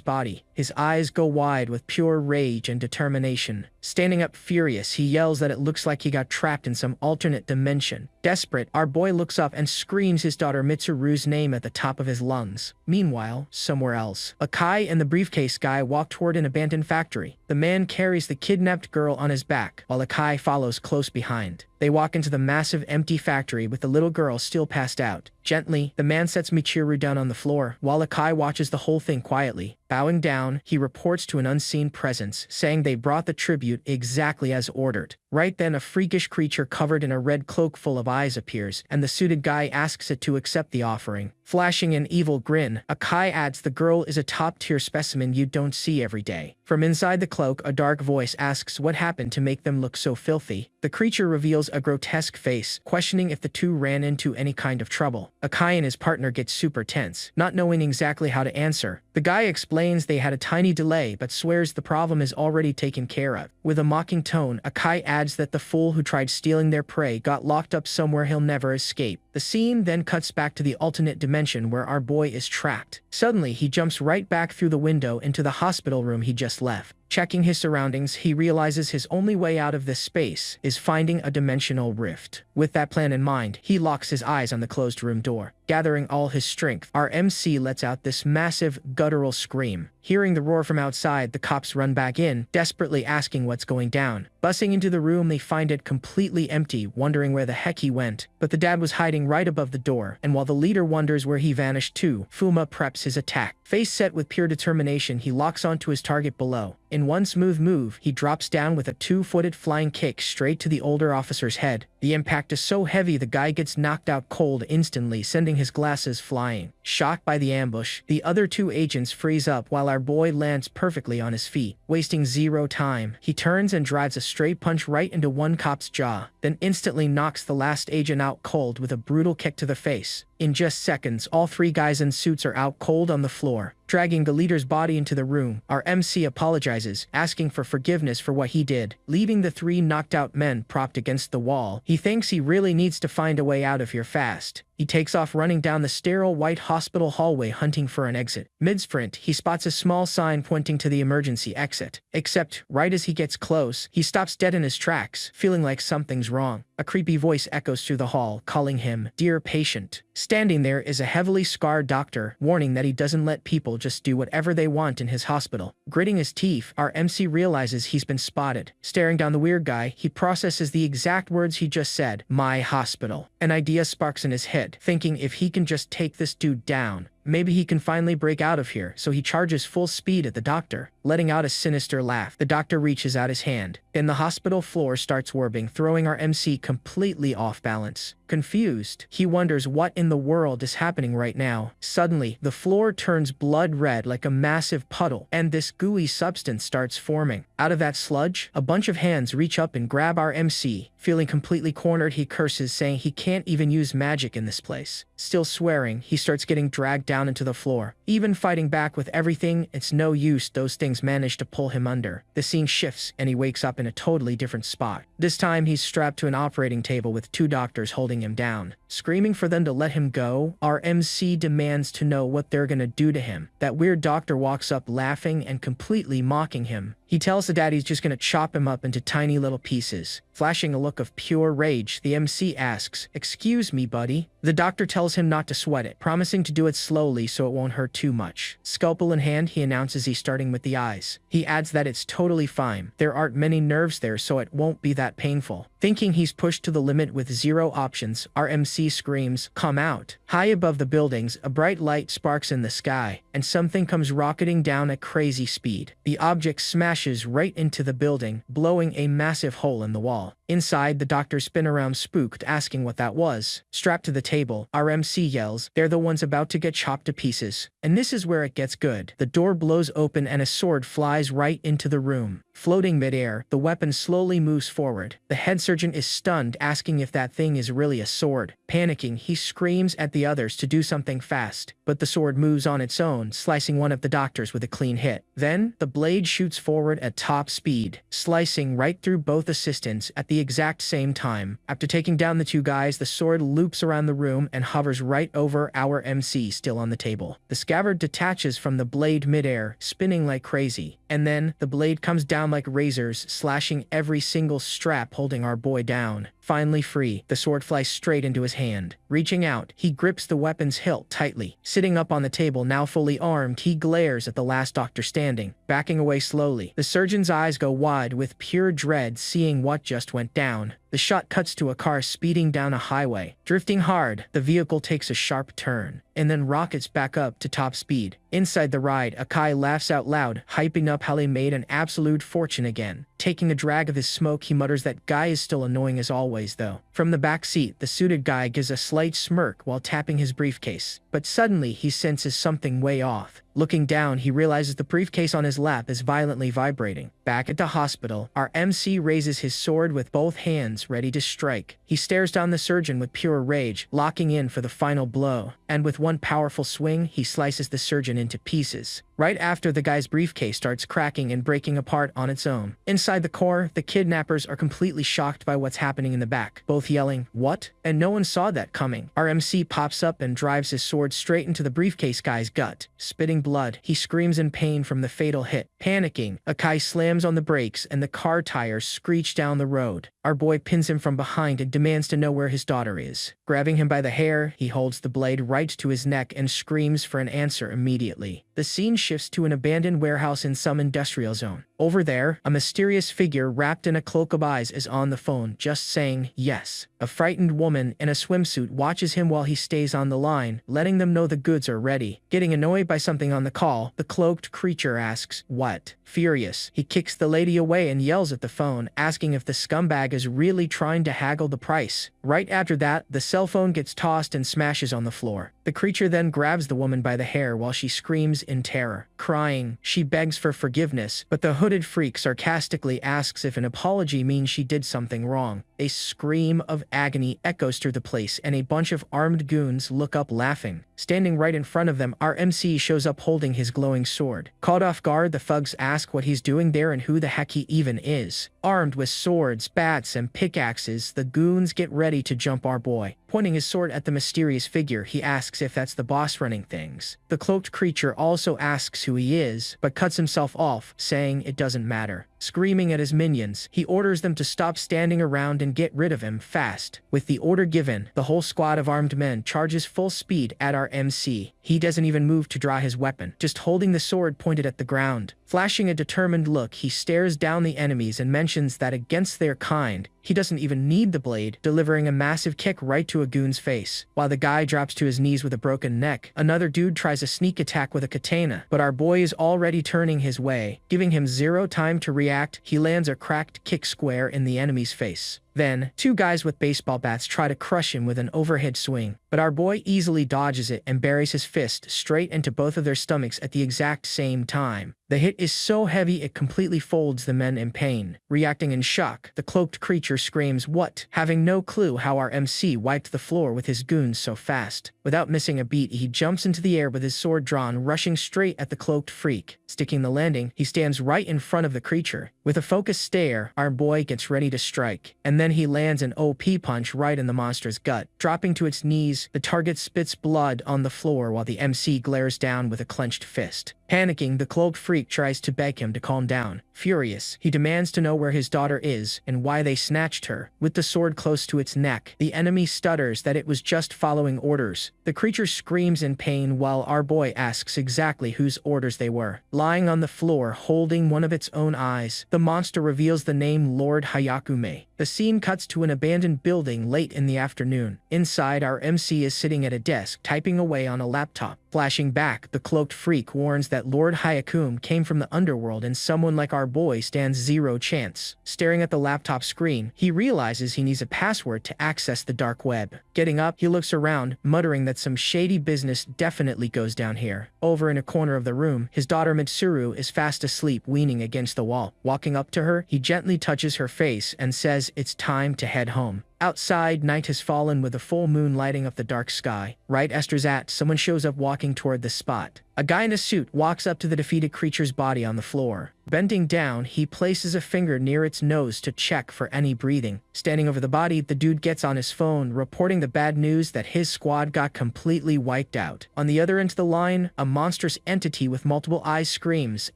body. His eyes go wide with pure rage and determination. Standing up furious, he yells that it looks like he got trapped in some alternate dimension. Desperate, our boy looks up and screams his daughter Mitsuru's name at the top of his lungs. Meanwhile, somewhere else, Akai and the briefcase guy walk toward an abandoned factory. The man carries the kidnapped girl on his back, while Akai follows close behind. They walk into the massive empty factory with the little girl still passed out. Gently, the man sets Michiru down on the floor, while Akai watches the whole thing quietly. Bowing down, he reports to an unseen presence, saying they brought the tribute exactly as ordered. Right then, a freakish creature covered in a red cloak full of eyes appears, and the suited guy asks it to accept the offering. Flashing an evil grin, Akai adds the girl is a top-tier specimen you don't see every day. From inside the cloak, a dark voice asks what happened to make them look so filthy. The creature reveals a grotesque face, questioning if the two ran into any kind of trouble. Akai and his partner get super tense, not knowing exactly how to answer. The guy explains they had a tiny delay but swears the problem is already taken care of. With a mocking tone, Akai adds that the fool who tried stealing their prey got locked up somewhere he'll never escape. The scene then cuts back to the alternate dimension where our boy is trapped. Suddenly, he jumps right back through the window into the hospital room he just left. Checking his surroundings, he realizes his only way out of this space is finding a dimensional rift. With that plan in mind, he locks his eyes on the closed room door. Gathering all his strength, our MC lets out this massive, guttural scream. Hearing the roar from outside, the cops run back in, desperately asking what's going down. Bussing into the room, they find it completely empty, wondering where the heck he went. But the dad was hiding right above the door, and while the leader wonders where he vanished to, Fuma preps his attack. Face set with pure determination, he locks onto his target below. In one smooth move, he drops down with a two-footed flying kick straight to the older officer's head. The impact is so heavy the guy gets knocked out cold instantly, sending his glasses flying. Shocked by the ambush, the other two agents freeze up while our boy lands perfectly on his feet. Wasting zero time, he turns and drives a straight punch right into one cop's jaw, then instantly knocks the last agent out cold with a brutal kick to the face. In just seconds, all three guys in suits are out cold on the floor. Dragging the leader's body into the room, our MC apologizes, asking for forgiveness for what he did. Leaving the three knocked out men propped against the wall, he thinks he really needs to find a way out of here fast. He takes off running down the sterile white hospital hallway hunting for an exit. Mid-sprint, he spots a small sign pointing to the emergency exit. Except, right as he gets close, he stops dead in his tracks, feeling like something's wrong. A creepy voice echoes through the hall, calling him, "Dear patient." Standing there is a heavily scarred doctor, warning that he doesn't let people just do whatever they want in his hospital. Gritting his teeth, our MC realizes he's been spotted. Staring down the weird guy, he processes the exact words he just said, "My hospital." An idea sparks in his head, thinking if he can just take this dude down, maybe he can finally break out of here, so he charges full speed at the doctor. Letting out a sinister laugh, the doctor reaches out his hand. Then the hospital floor starts warping, throwing our MC completely off balance. Confused, he wonders what in the world is happening right now. Suddenly, the floor turns blood red like a massive puddle, and this gooey substance starts forming. Out of that sludge, a bunch of hands reach up and grab our MC. Feeling completely cornered, he curses, saying he can't even use magic in this place. Still swearing, he starts getting dragged down down into the floor. Even fighting back with everything, it's no use, those things manage to pull him under. The scene shifts and he wakes up in a totally different spot. This time he's strapped to an operating table with 2 doctors holding him down. Screaming for them to let him go, our MC demands to know what they're gonna do to him. That weird doctor walks up laughing and completely mocking him. He tells the dad he's just gonna chop him up into tiny little pieces. Flashing a look of pure rage, the MC asks, "Excuse me, buddy?" The doctor tells him not to sweat it, promising to do it slowly so it won't hurt too much. Scalpel in hand, he announces he's starting with the eyes. He adds that it's totally fine. There aren't many nerves there, so it won't be that painful. Thinking he's pushed to the limit with 0 options, our MC screams, "Come out!" High above the buildings, a bright light sparks in the sky, and something comes rocketing down at crazy speed. The object smashes right into the building, blowing a massive hole in the wall. Inside, the doctors spin around spooked, asking what that was. Strapped to the table, our MC yells, "They're the ones about to get chopped to pieces." And this is where it gets good. The door blows open and a sword flies right into the room. Floating midair, the weapon slowly moves forward. The head surgeon is stunned, asking if that thing is really a sword. Panicking, he screams at the others to do something fast, but the sword moves on its own, slicing one of the doctors with a clean hit. Then, the blade shoots forward at top speed, slicing right through both assistants at the exact same time. After taking down the 2 guys, the sword loops around the room and hovers right over our MC still on the table. The scabbard detaches from the blade midair, spinning like crazy. And then, the blade comes down like razors, slashing every single strap holding our boy down. Finally free, the sword flies straight into his hand. Reaching out, he grips the weapon's hilt tightly. Sitting up on the table, now fully armed, he glares at the last doctor standing, backing away slowly. The surgeon's eyes go wide with pure dread seeing what just went down. The shot cuts to a car speeding down a highway. Drifting hard, the vehicle takes a sharp turn, and then rockets back up to top speed. Inside the ride, Akai laughs out loud, hyping up how they made an absolute fortune again. Taking a drag of his smoke, he mutters that guy is still annoying as always though. From the back seat, the suited guy gives a slight smirk while tapping his briefcase. But suddenly, he senses something way off. Looking down, he realizes the briefcase on his lap is violently vibrating. Back at the hospital, our MC raises his sword with both hands, ready to strike. He stares down the surgeon with pure rage, locking in for the final blow. And with one powerful swing, he slices the surgeon into pieces. Right after, the guy's briefcase starts cracking and breaking apart on its own. Inside the core, the kidnappers are completely shocked by what's happening in the back, both yelling, "What?" And no one saw that coming. Our MC pops up and drives his sword straight into the briefcase guy's gut. Spitting blood, he screams in pain from the fatal hit. Panicking, Akai slams on the brakes and the car tires screech down the road. Our boy pins him from behind and demands to know where his daughter is. Grabbing him by the hair, he holds the blade right to his neck and screams for an answer immediately. The scene shifts to an abandoned warehouse in some industrial zone. Over there, a mysterious figure wrapped in a cloak of eyes is on the phone, just saying yes. A frightened woman in a swimsuit watches him while he stays on the line, letting them know the goods are ready. Getting annoyed by something on the call, the cloaked creature asks, "What?" Furious, he kicks the lady away and yells at the phone, asking if the scumbag is really trying to haggle the price. Right after that, the cell phone gets tossed and smashes on the floor. The creature then grabs the woman by the hair while she screams in terror. Crying, she begs for forgiveness, but the hooded freak sarcastically asks if an apology means she did something wrong. A scream of agony echoes through the place, and a bunch of armed goons look up laughing. Standing right in front of them, our MC shows up holding his glowing sword. Caught off guard, the thugs ask what he's doing there and who the heck he even is. Armed with swords, bats, and pickaxes, the goons get ready to jump our boy. Pointing his sword at the mysterious figure, he asks if that's the boss running things. The cloaked creature also asks who he is, but cuts himself off, saying it doesn't matter. Screaming at his minions, he orders them to stop standing around and get rid of him fast. With the order given, the whole squad of armed men charges full speed at our MC. He doesn't even move to draw his weapon, just holding the sword pointed at the ground. Flashing a determined look, he stares down the enemies and mentions that against their kind, he doesn't even need the blade, delivering a massive kick right to a goon's face. While the guy drops to his knees with a broken neck, another dude tries a sneak attack with a katana, but our boy is already turning his way. Giving him zero time to react, he lands a cracked kick square in the enemy's face. Then, two guys with baseball bats try to crush him with an overhead swing, but our boy easily dodges it and buries his fist straight into both of their stomachs at the exact same time. The hit is so heavy it completely folds the men in pain. Reacting in shock, the cloaked creature screams "What?" having no clue how our MC wiped the floor with his goons so fast. Without missing a beat, he jumps into the air with his sword drawn, rushing straight at the cloaked freak. Sticking the landing, he stands right in front of the creature. With a focused stare, our boy gets ready to strike, and then he lands an OP punch right in the monster's gut. Dropping to its knees, the target spits blood on the floor while the MC glares down with a clenched fist. Panicking, the cloaked freak tries to beg him to calm down. Furious, he demands to know where his daughter is and why they snatched her. With the sword close to its neck, the enemy stutters that it was just following orders. The creature screams in pain while our boy asks exactly whose orders they were. Lying on the floor, holding one of its own eyes, the monster reveals the name Lord Hyakume. The scene cuts to an abandoned building late in the afternoon. Inside, our MC is sitting at a desk, typing away on a laptop. Flashing back, the cloaked freak warns that Lord Hyakume came from the underworld and someone like our boy stands zero chance. Staring at the laptop screen, he realizes he needs a password to access the dark web. Getting up, he looks around, muttering that some shady business definitely goes down here. Over in a corner of the room, his daughter Mitsuru is fast asleep, leaning against the wall. Walking up to her, he gently touches her face and says it's time to head home. Outside, night has fallen with a full moon lighting up the dark sky. Right after that, someone shows up walking toward the spot. A guy in a suit walks up to the defeated creature's body on the floor. Bending down, he places a finger near its nose to check for any breathing. Standing over the body, the dude gets on his phone, reporting the bad news that his squad got completely wiped out. On the other end of the line, a monstrous entity with multiple eyes screams,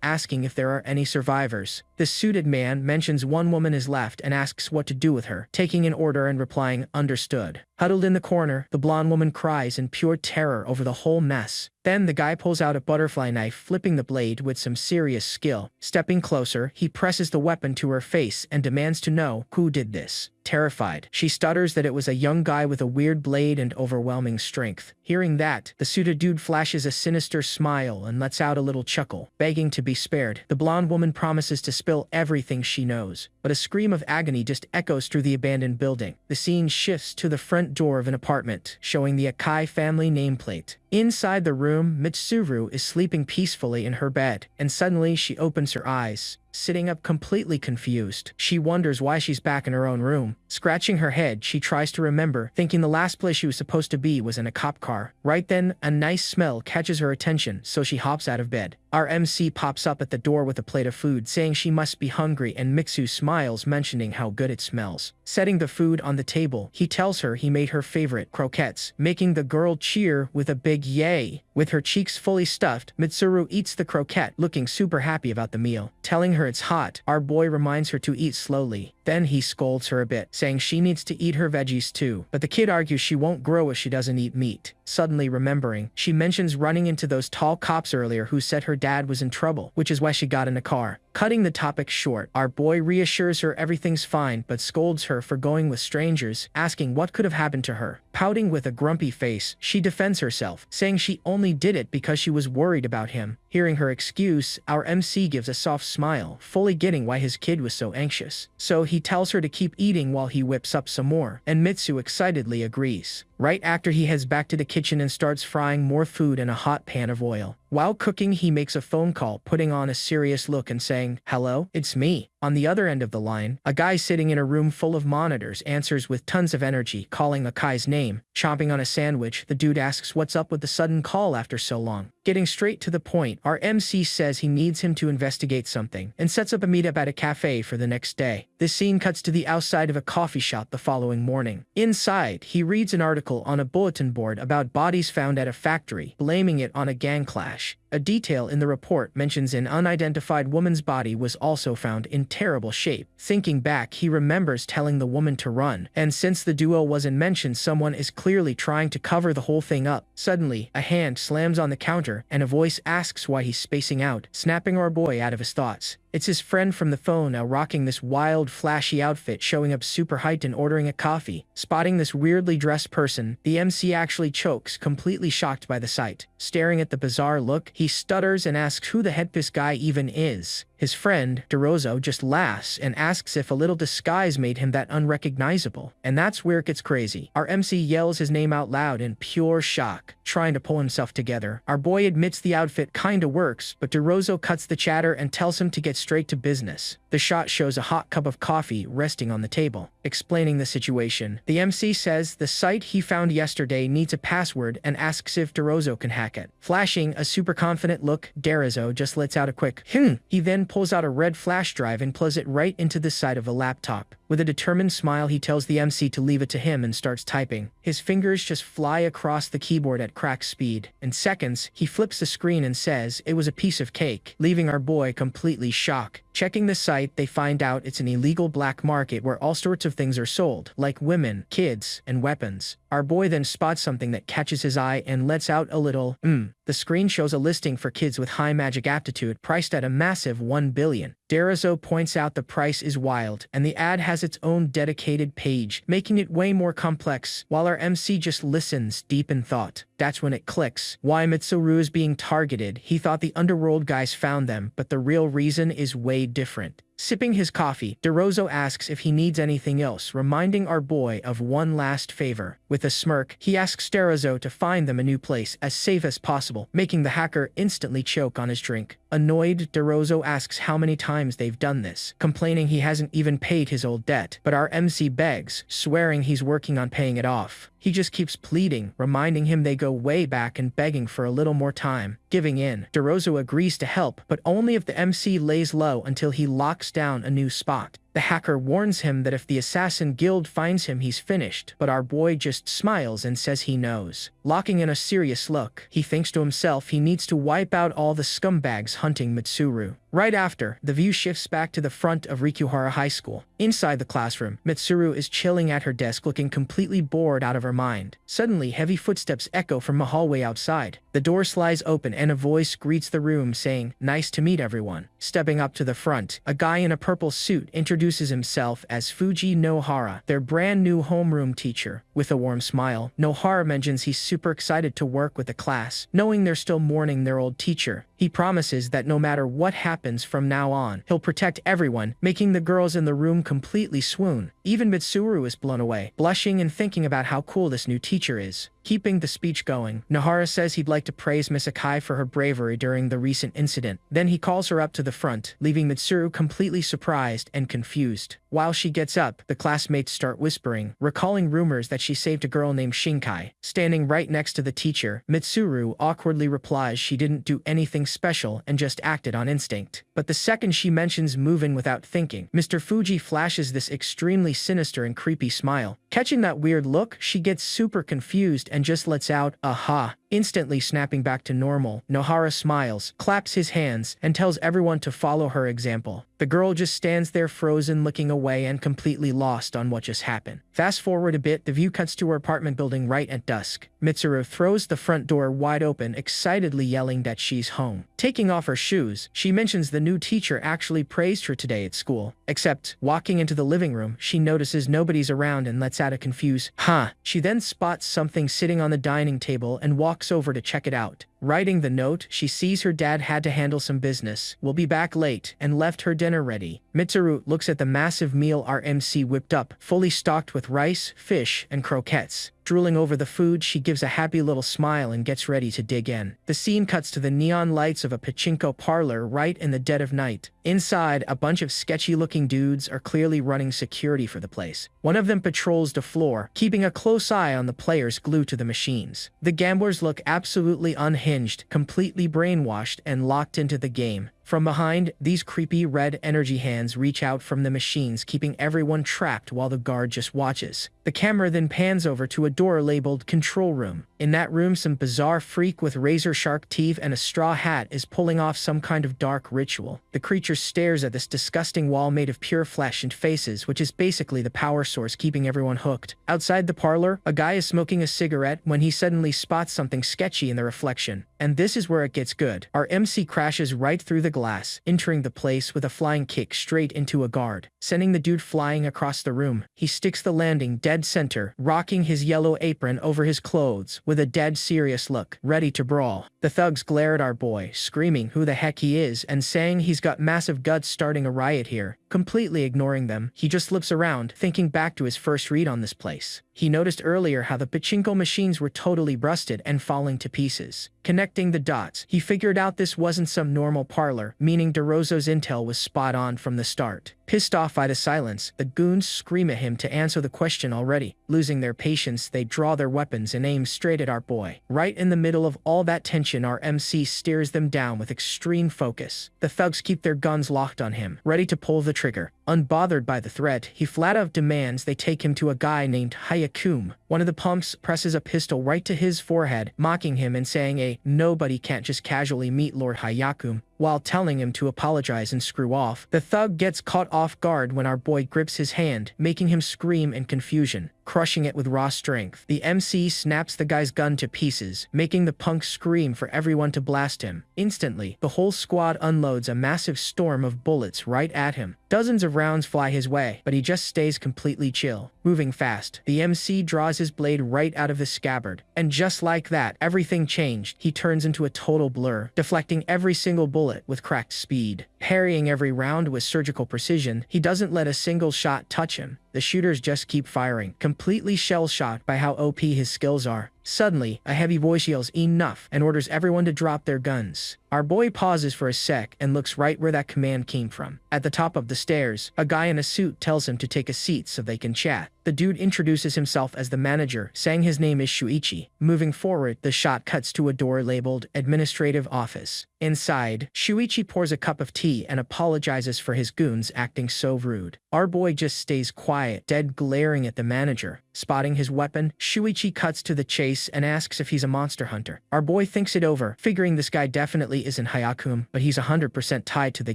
asking if there are any survivors. The suited man mentions one woman is left and asks what to do with her, taking an order and replying, "Understood." Huddled in the corner, the blonde woman cries in pure terror over the whole mess. Then the guy pulls out a butterfly knife, flipping the blade with some serious skill. Stepping closer, he presses the weapon to her face and demands to know who did this. Terrified, she stutters that it was a young guy with a weird blade and overwhelming strength. Hearing that, the suited dude flashes a sinister smile and lets out a little chuckle, begging to be spared. The blonde woman promises to spill everything she knows, but a scream of agony just echoes through the abandoned building. The scene shifts to the front door of an apartment, showing the Akai family nameplate. Inside the room, Mitsuru is sleeping peacefully in her bed, and suddenly she opens her eyes. Sitting up completely confused, she wonders why she's back in her own room. Scratching her head, she tries to remember, thinking the last place she was supposed to be was in a cop car. Right then, a nice smell catches her attention, so she hops out of bed. Our MC pops up at the door with a plate of food, saying she must be hungry, and Mitsu smiles, mentioning how good it smells. Setting the food on the table, he tells her he made her favorite croquettes, making the girl cheer with a big yay. With her cheeks fully stuffed, Mitsuru eats the croquette, looking super happy about the meal. Telling her it's hot, our boy reminds her to eat slowly. Then he scolds her a bit, saying she needs to eat her veggies too, but the kid argues she won't grow if she doesn't eat meat. Suddenly remembering, she mentions running into those tall cops earlier who said her dad was in trouble, which is why she got in a car. Cutting the topic short, our boy reassures her everything's fine but scolds her for going with strangers, asking what could have happened to her. Pouting with a grumpy face, she defends herself, saying she only did it because she was worried about him. Hearing her excuse, our MC gives a soft smile, fully getting why his kid was so anxious. So he tells her to keep eating while he whips up some more, and Mitsu excitedly agrees. Right after, he heads back to the kitchen and starts frying more food in a hot pan of oil. While cooking, he makes a phone call, putting on a serious look and saying, "Hello, it's me." On the other end of the line, a guy sitting in a room full of monitors answers with tons of energy, calling Akai's name. Chomping on a sandwich, the dude asks what's up with the sudden call after so long. Getting straight to the point, our MC says he needs him to investigate something, and sets up a meetup at a cafe for the next day. This scene cuts to the outside of a coffee shop the following morning. Inside, he reads an article on a bulletin board about bodies found at a factory, blaming it on a gang clash. A detail in the report mentions an unidentified woman's body was also found in terrible shape. Thinking back, he remembers telling the woman to run, and since the duo wasn't mentioned, someone is clearly trying to cover the whole thing up. Suddenly, a hand slams on the counter, and a voice asks why he's spacing out, snapping our boy out of his thoughts. It's his friend from the phone now rocking this wild, flashy outfit, showing up super hyped and ordering a coffee. Spotting this weirdly dressed person, the MC actually chokes, completely shocked by the sight. Staring at the bizarre look, he stutters and asks who the heck this guy even is. His friend, DeRozo, just laughs and asks if a little disguise made him that unrecognizable. And that's where it gets crazy. Our MC yells his name out loud in pure shock, trying to pull himself together. Our boy admits the outfit kinda works, but DeRozo cuts the chatter and tells him to get straight to business. The shot shows a hot cup of coffee resting on the table. Explaining the situation, the MC says the site he found yesterday needs a password and asks if DeRozo can hack it. Flashing a super confident look, DeRozo just lets out a quick He then pulls out a red flash drive and plugs it right into the side of a laptop. With a determined smile, he tells the MC to leave it to him and starts typing. His fingers just fly across the keyboard at crack speed. In seconds, he flips the screen and says it was a piece of cake, leaving our boy completely shocked. Checking the site, they find out it's an illegal black market where all sorts of things are sold, like women, kids, and weapons. Our boy then spots something that catches his eye and lets out a little The screen shows a listing for kids with high magic aptitude priced at a massive 1 billion. DeRozo points out the price is wild, and the ad has its own dedicated page, making it way more complex, while our MC just listens, deep in thought. That's when it clicks. Why Mitsuru is being targeted. He thought the underworld guys found them, but the real reason is way different. Sipping his coffee, DeRozo asks if he needs anything else, reminding our boy of one last favor. With a smirk, he asks DeRozo to find them a new place as safe as possible, making the hacker instantly choke on his drink. Annoyed, DeRozo asks how many times they've done this, complaining he hasn't even paid his old debt. But our MC begs, swearing he's working on paying it off. He just keeps pleading, reminding him they go way back and begging for a little more time. Giving in, DeRozo agrees to help, but only if the MC lays low until he locks down a new spot. The hacker warns him that if the Assassin Guild finds him, he's finished, but our boy just smiles and says he knows. Locking in a serious look, he thinks to himself he needs to wipe out all the scumbags hunting Mitsuru. Right after, the view shifts back to the front of Rikuhara High School. Inside the classroom, Mitsuru is chilling at her desk looking completely bored out of her mind. Suddenly, heavy footsteps echo from a hallway outside. The door slides open and a voice greets the room saying, "Nice to meet everyone." Stepping up to the front, a guy in a purple suit introduces himself as Fuji Nohara, their brand new homeroom teacher. With a warm smile, Nohara mentions he's super excited to work with the class, knowing they're still mourning their old teacher. He promises that no matter what happens from now on, he'll protect everyone, making the girls in the room completely swoon. Even Mitsuru is blown away, blushing and thinking about how cool this new teacher is. Keeping the speech going, Nohara says he'd like to praise Miss Akai for her bravery during the recent incident. Then he calls her up to the front, leaving Mitsuru completely surprised and confused. While she gets up, the classmates start whispering, recalling rumors that she saved a girl named Shinkai. Standing right next to the teacher, Mitsuru awkwardly replies she didn't do anything special and just acted on instinct. But the second she mentions moving without thinking, Mr. Fuji flashes this extremely sinister and creepy smile. Catching that weird look, she gets super confused and just lets out, "Aha." Instantly snapping back to normal, Nohara smiles, claps his hands, and tells everyone to follow her example. The girl just stands there frozen, looking away and completely lost on what just happened. Fast forward a bit, the view cuts to her apartment building right at dusk. Mitsuru throws the front door wide open, excitedly yelling that she's home. Taking off her shoes, she mentions the new teacher actually praised her today at school. Except, walking into the living room, she notices nobody's around and lets out a confused, "Huh." She then spots something sitting on the dining table and walks over to check it out. Writing the note, she sees her dad had to handle some business, will be back late, and left her dinner ready. Mitsuru looks at the massive meal our MC whipped up, fully stocked with rice, fish, and croquettes. Drooling over the food, she gives a happy little smile and gets ready to dig in. The scene cuts to the neon lights of a pachinko parlor right in the dead of night. Inside, a bunch of sketchy-looking dudes are clearly running security for the place. One of them patrols the floor, keeping a close eye on the players glued to the machines. The gamblers look absolutely unhinged, completely brainwashed and locked into the game. From behind, these creepy red energy hands reach out from the machines, keeping everyone trapped while the guard just watches. The camera then pans over to a door labeled Control Room. In that room, some bizarre freak with razor-sharp teeth and a straw hat is pulling off some kind of dark ritual. The creature stares at this disgusting wall made of pure flesh and faces, which is basically the power source keeping everyone hooked. Outside the parlor, a guy is smoking a cigarette when he suddenly spots something sketchy in the reflection. And this is where it gets good. Our MC crashes right through the glass, entering the place with a flying kick straight into a guard, sending the dude flying across the room. He sticks the landing dead center, rocking his yellow apron over his clothes with a dead serious look, ready to brawl. The thugs glare at our boy, screaming who the heck he is and saying he's got massive guts starting a riot here. Completely ignoring them, he just slips around, thinking back to his first read on this place. He noticed earlier how the pachinko machines were totally rusted and falling to pieces. Connecting the dots, he figured out this wasn't some normal parlor, meaning DeRozo's intel was spot on from the start. Pissed off by the silence, the goons scream at him to answer the question already. Losing their patience, they draw their weapons and aim straight at our boy. Right in the middle of all that tension, our MC stares them down with extreme focus. The thugs keep their guns locked on him, ready to pull the trigger. Unbothered by the threat, he flat out demands they take him to a guy named Hayakum. One of the punks presses a pistol right to his forehead, mocking him and saying nobody can't just casually meet Lord Hayakum, while telling him to apologize and screw off. The thug gets caught off guard when our boy grips his hand, making him scream in confusion, crushing it with raw strength. The MC snaps the guy's gun to pieces, making the punk scream for everyone to blast him. Instantly, the whole squad unloads a massive storm of bullets right at him. Dozens of rounds fly his way, but he just stays completely chill. Moving fast, the MC draws his blade right out of the scabbard. And just like that, everything changed. He turns into a total blur, deflecting every single bullet with cracked speed. Parrying every round with surgical precision, he doesn't let a single shot touch him. The shooters just keep firing, completely shell-shocked by how OP his skills are. Suddenly, a heavy voice yells enough and orders everyone to drop their guns. Our boy pauses for a sec and looks right where that command came from. At the top of the stairs, a guy in a suit tells him to take a seat so they can chat. The dude introduces himself as the manager, saying his name is Shuichi. Moving forward, the shot cuts to a door labeled Administrative Office. Inside, Shuichi pours a cup of tea and apologizes for his goons acting so rude. Our boy just stays quiet, dead glaring at the manager. Spotting his weapon, Shuichi cuts to the chase and asks if he's a monster hunter. Our boy thinks it over, figuring this guy definitely isn't Hayakum, but he's 100% tied to the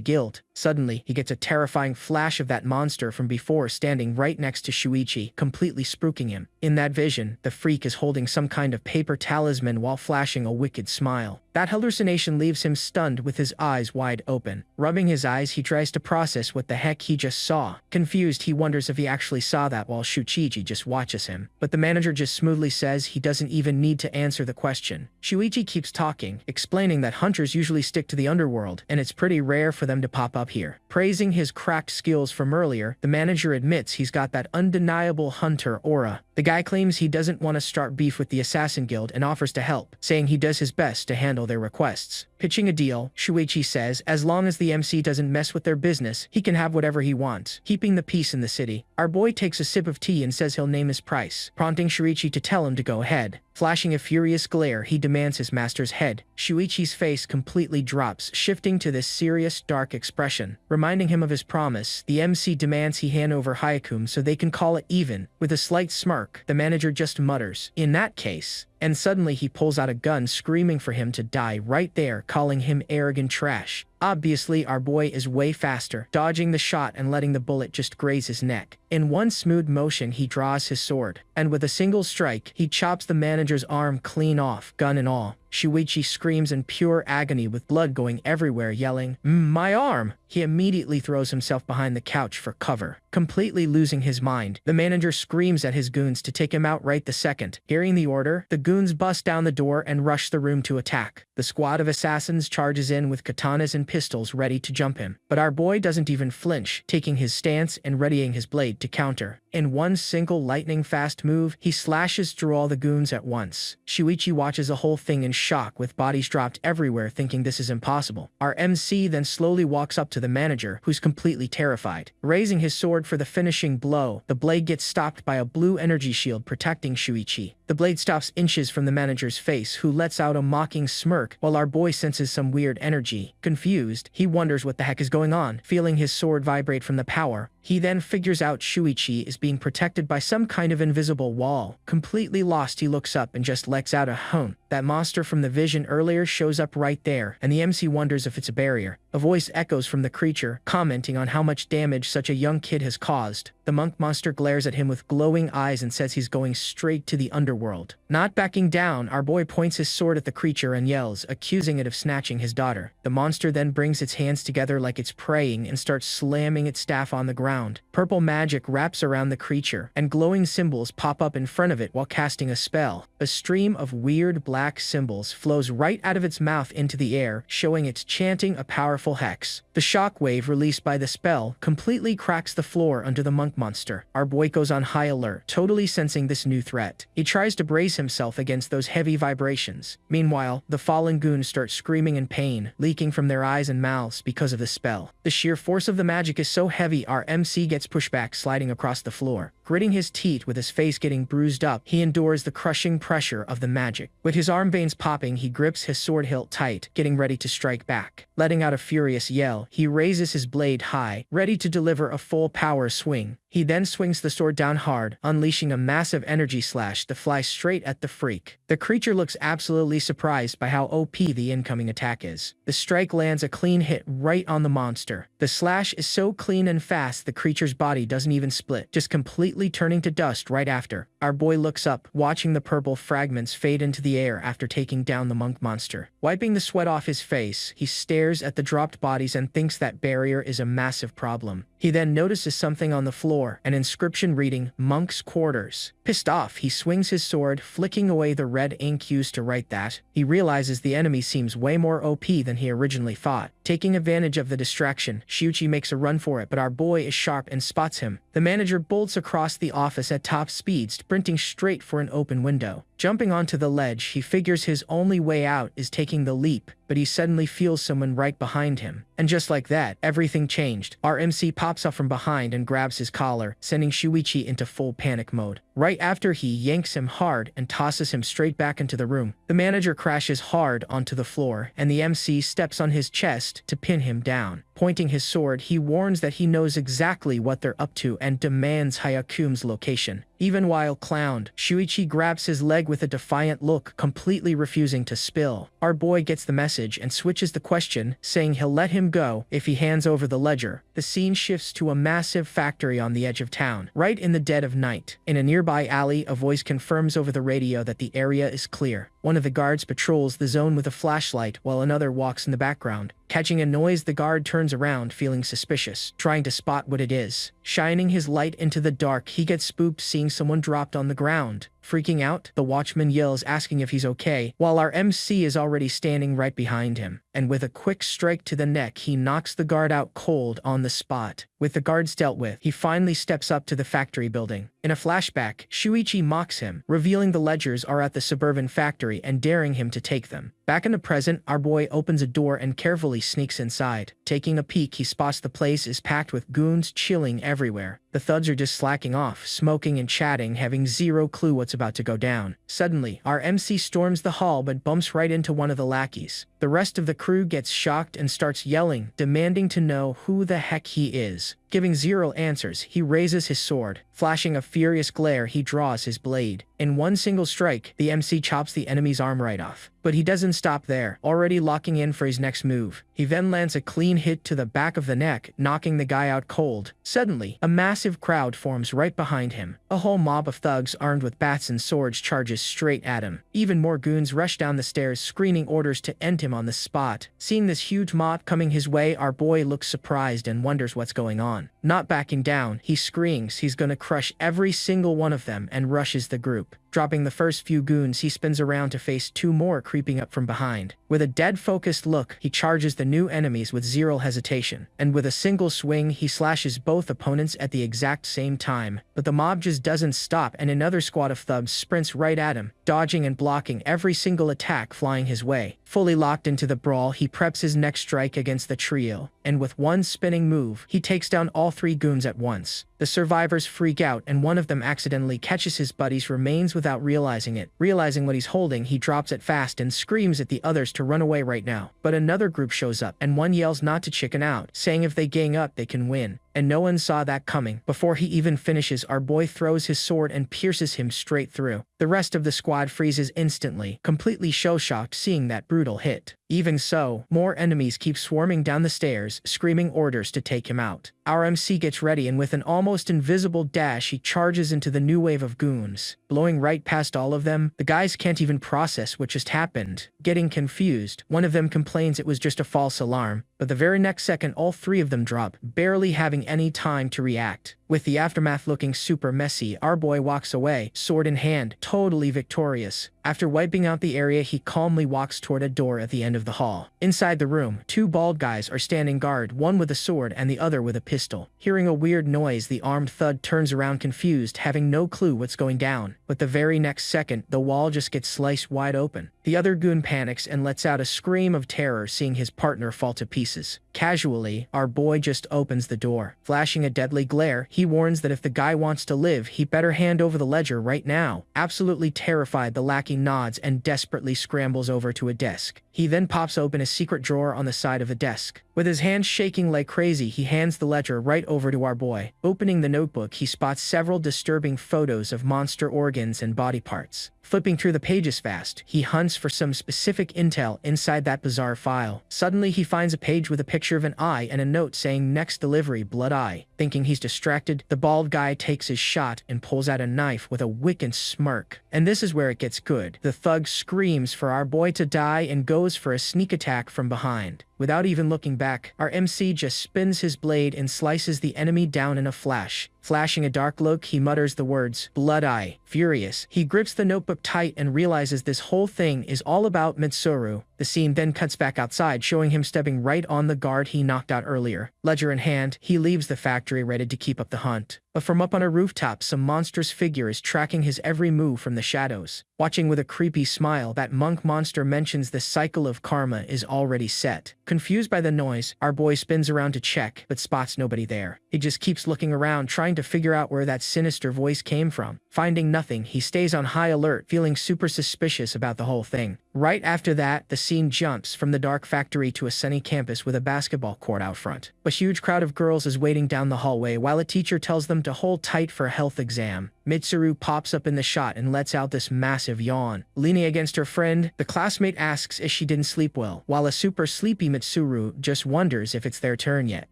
guild. Suddenly, he gets a terrifying flash of that monster from before standing right next to Shuichi, completely spooking him. In that vision, the freak is holding some kind of paper talisman while flashing a wicked smile. That hallucination leaves him stunned with his eyes wide open. Rubbing his eyes, he tries to process what the heck he just saw. Confused, he wonders if he actually saw that while Shuichi just watches him. But the manager just smoothly says he doesn't even need to answer the question. Shuichi keeps talking, explaining that hunters usually stick to the underworld, and it's pretty rare for them to pop up here. Praising his cracked skills from earlier, the manager admits he's got that undeniable hunter aura. The guy claims he doesn't want to start beef with the Assassin Guild and offers to help, saying he does his best to handle their requests. Pitching a deal, Shuichi says as long as the MC doesn't mess with their business, he can have whatever he wants, keeping the peace in the city. Our boy takes a sip of tea and says he'll name his price, prompting Shuichi to tell him to go ahead. Flashing a furious glare, he demands his master's head. Shuichi's face completely drops, shifting to this serious, dark expression. Reminding him of his promise, the MC demands he hand over Hayakum so they can call it even. With a slight smirk, the manager just mutters, "In that case." And suddenly he pulls out a gun, screaming for him to die right there, calling him arrogant trash. Obviously, our boy is way faster, dodging the shot and letting the bullet just graze his neck. In one smooth motion, he draws his sword, and with a single strike, he chops the manager's arm clean off, gun and all. Shuichi screams in pure agony with blood going everywhere, yelling, "My arm!" He immediately throws himself behind the couch for cover. Completely losing his mind, the manager screams at his goons to take him out right the second. Hearing the order, the goons bust down the door and rush the room to attack. The squad of assassins charges in with katanas and pistols ready to jump him. But our boy doesn't even flinch, taking his stance and readying his blade to counter. In one single lightning-fast move, he slashes through all the goons at once. Shuichi watches the whole thing in shock with bodies dropped everywhere, thinking this is impossible. Our MC then slowly walks up to the manager, who's completely terrified. Raising his sword for the finishing blow, the blade gets stopped by a blue energy shield protecting Shuichi. The blade stops inches from the manager's face, who lets out a mocking smirk while our boy senses some weird energy. Confused, he wonders what the heck is going on. Feeling his sword vibrate from the power, he then figures out Shuichi is being protected by some kind of invisible wall. Completely lost, he looks up and just lets out a hone. That monster from the vision earlier shows up right there, and the MC wonders if it's a barrier. A voice echoes from the creature, commenting on how much damage such a young kid has caused. The monk monster glares at him with glowing eyes and says he's going straight to the underworld. Not backing down, our boy points his sword at the creature and yells, accusing it of snatching his daughter. The monster then brings its hands together like it's praying and starts slamming its staff on the ground. Purple magic wraps around the creature, and glowing symbols pop up in front of it while casting a spell. A stream of weird black symbols flows right out of its mouth into the air, showing it's chanting a powerful hex. The shockwave released by the spell completely cracks the floor under the monk monster. Our boy goes on high alert, totally sensing this new threat. He tries to brace himself against those heavy vibrations. Meanwhile, the fallen goons start screaming in pain, leaking from their eyes and mouths because of the spell. The sheer force of the magic is so heavy, our MC gets pushed back, sliding across the floor. Gritting his teeth with his face getting bruised up, he endures the crushing pressure of the magic. With his arm veins popping, he grips his sword hilt tight, getting ready to strike back. Letting out a furious yell, he raises his blade high, ready to deliver a full power swing. He then swings the sword down hard, unleashing a massive energy slash that flies straight at the freak. The creature looks absolutely surprised by how OP the incoming attack is. The strike lands a clean hit right on the monster. The slash is so clean and fast the creature's body doesn't even split, just completely turning to dust right after. Our boy looks up, watching the purple fragments fade into the air after taking down the monk monster. Wiping the sweat off his face, he stares at the dropped bodies and thinks that barrier is a massive problem. He then notices something on the floor, an inscription reading, Monk's Quarters. Pissed off, he swings his sword, flicking away the red ink used to write that. He realizes the enemy seems way more OP than he originally thought. Taking advantage of the distraction, Shuichi makes a run for it, but our boy is sharp and spots him. The manager bolts across the office at top speed, sprinting straight for an open window. Jumping onto the ledge, he figures his only way out is taking the leap, but he suddenly feels someone right behind him. And just like that, everything changed. Our MC pops up from behind and grabs his collar, sending Shuichi into full panic mode. Right after, he yanks him hard and tosses him straight back into the room. The manager crashes hard onto the floor, and the MC steps on his chest to pin him down. Pointing his sword, he warns that he knows exactly what they're up to and demands Hayakum's location. Even while clowned, Shuichi grabs his leg with a defiant look, completely refusing to spill. Our boy gets the message and switches the question, saying he'll let him go if he hands over the ledger. The scene shifts to a massive factory on the edge of town, right in the dead of night. In a nearby alley, a voice confirms over the radio that the area is clear. One of the guards patrols the zone with a flashlight while another walks in the background. Catching a noise, the guard turns around, feeling suspicious, trying to spot what it is. Shining his light into the dark, he gets spooked seeing someone dropped on the ground. Freaking out, the watchman yells, asking if he's okay, while our MC is already standing right behind him. And with a quick strike to the neck, he knocks the guard out cold on the spot. With the guards dealt with, he finally steps up to the factory building. In a flashback, Shuichi mocks him, revealing the ledgers are at the suburban factory and daring him to take them. Back in the present, our boy opens a door and carefully sneaks inside. Taking a peek, he spots the place is packed with goons chilling everywhere. The thugs are just slacking off, smoking and chatting, having zero clue what's about to go down. Suddenly, our MC storms the hall but bumps right into one of the lackeys. The rest of the crew gets shocked and starts yelling, demanding to know who the heck he is. Giving zero answers, he raises his sword. Flashing a furious glare, he draws his blade. In one single strike, the MC chops the enemy's arm right off. But he doesn't stop there, already locking in for his next move. He then lands a clean hit to the back of the neck, knocking the guy out cold. Suddenly, a massive crowd forms right behind him. A whole mob of thugs armed with bats and swords charges straight at him. Even more goons rush down the stairs, screaming orders to end him on the spot. Seeing this huge mob coming his way, our boy looks surprised and wonders what's going on. Not backing down, he screams he's gonna crush every single one of them and rushes the group. Dropping the first few goons, he spins around to face two more creeping up from behind. With a dead-focused look, he charges the new enemies with zero hesitation. And with a single swing, he slashes both opponents at the exact same time. But the mob just doesn't stop, and another squad of thugs sprints right at him, dodging and blocking every single attack flying his way. Fully locked into the brawl, he preps his next strike against the trio. And with one spinning move, he takes down all three goons at once. The The survivors freak out and one of them accidentally catches his buddy's remains without realizing it. Realizing what he's holding, he drops it fast and screams at the others to run away right now. But another group shows up and one yells not to chicken out, saying if they gang up they can win. And no one saw that coming. Before he even finishes, our boy throws his sword and pierces him straight through. The rest of the squad freezes instantly, completely show-shocked seeing that brutal hit. Even so, more enemies keep swarming down the stairs, screaming orders to take him out. Our MC gets ready and with an almost invisible dash he charges into the new wave of goons. Blowing right past all of them, the guys can't even process what just happened. Getting confused, one of them complains it was just a false alarm, but the very next second all three of them drop, barely having any time to react. With the aftermath looking super messy, our boy walks away, sword in hand, totally victorious. After wiping out the area, he calmly walks toward a door at the end of the hall. Inside the room, two bald guys are standing guard, one with a sword and the other with a pistol. Hearing a weird noise, the armed thug turns around confused, having no clue what's going down. But the very next second, the wall just gets sliced wide open. The other goon panics and lets out a scream of terror seeing his partner fall to pieces. Casually, our boy just opens the door. Flashing a deadly glare, he warns that if the guy wants to live, he better hand over the ledger right now. Absolutely terrified, the lackey nods and desperately scrambles over to a desk. He then pops open a secret drawer on the side of the desk. With his hands shaking like crazy, he hands the ledger right over to our boy. Opening the notebook, he spots several disturbing photos of monster organs and body parts. Flipping through the pages fast, he hunts for some specific intel inside that bizarre file. Suddenly, he finds a page with a picture of an eye and a note saying next delivery, blood eye. Thinking he's distracted, the bald guy takes his shot and pulls out a knife with a wicked smirk. And this is where it gets good. The thug screams for our boy to die and goes for a sneak attack from behind. Without even looking back, our MC just spins his blade and slices the enemy down in a flash. Flashing a dark look, he mutters the words, blood eye. Furious, he grips the notebook tight and realizes this whole thing is all about Mitsuru. The scene then cuts back outside, showing him stepping right on the guard he knocked out earlier. Ledger in hand, he leaves the factory ready to keep up the hunt. But from up on a rooftop, some monstrous figure is tracking his every move from the shadows. Watching with a creepy smile, that monk monster mentions the cycle of karma is already set. Confused by the noise, our boy spins around to check, but spots nobody there. He just keeps looking around, trying to figure out where that sinister voice came from. Finding nothing, he stays on high alert, feeling super suspicious about the whole thing. Right after that, the scene jumps from the dark factory to a sunny campus with a basketball court out front. A huge crowd of girls is waiting down the hallway while a teacher tells them to hold tight for a health exam. Mitsuru pops up in the shot and lets out this massive yawn. Leaning against her friend, the classmate asks if she didn't sleep well, while a super sleepy Mitsuru just wonders if it's their turn yet.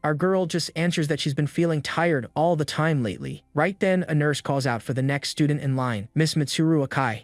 Our girl just answers that she's been feeling tired all the time lately. Right then, a nurse calls out for the next student in line, Miss Mitsuru Akai.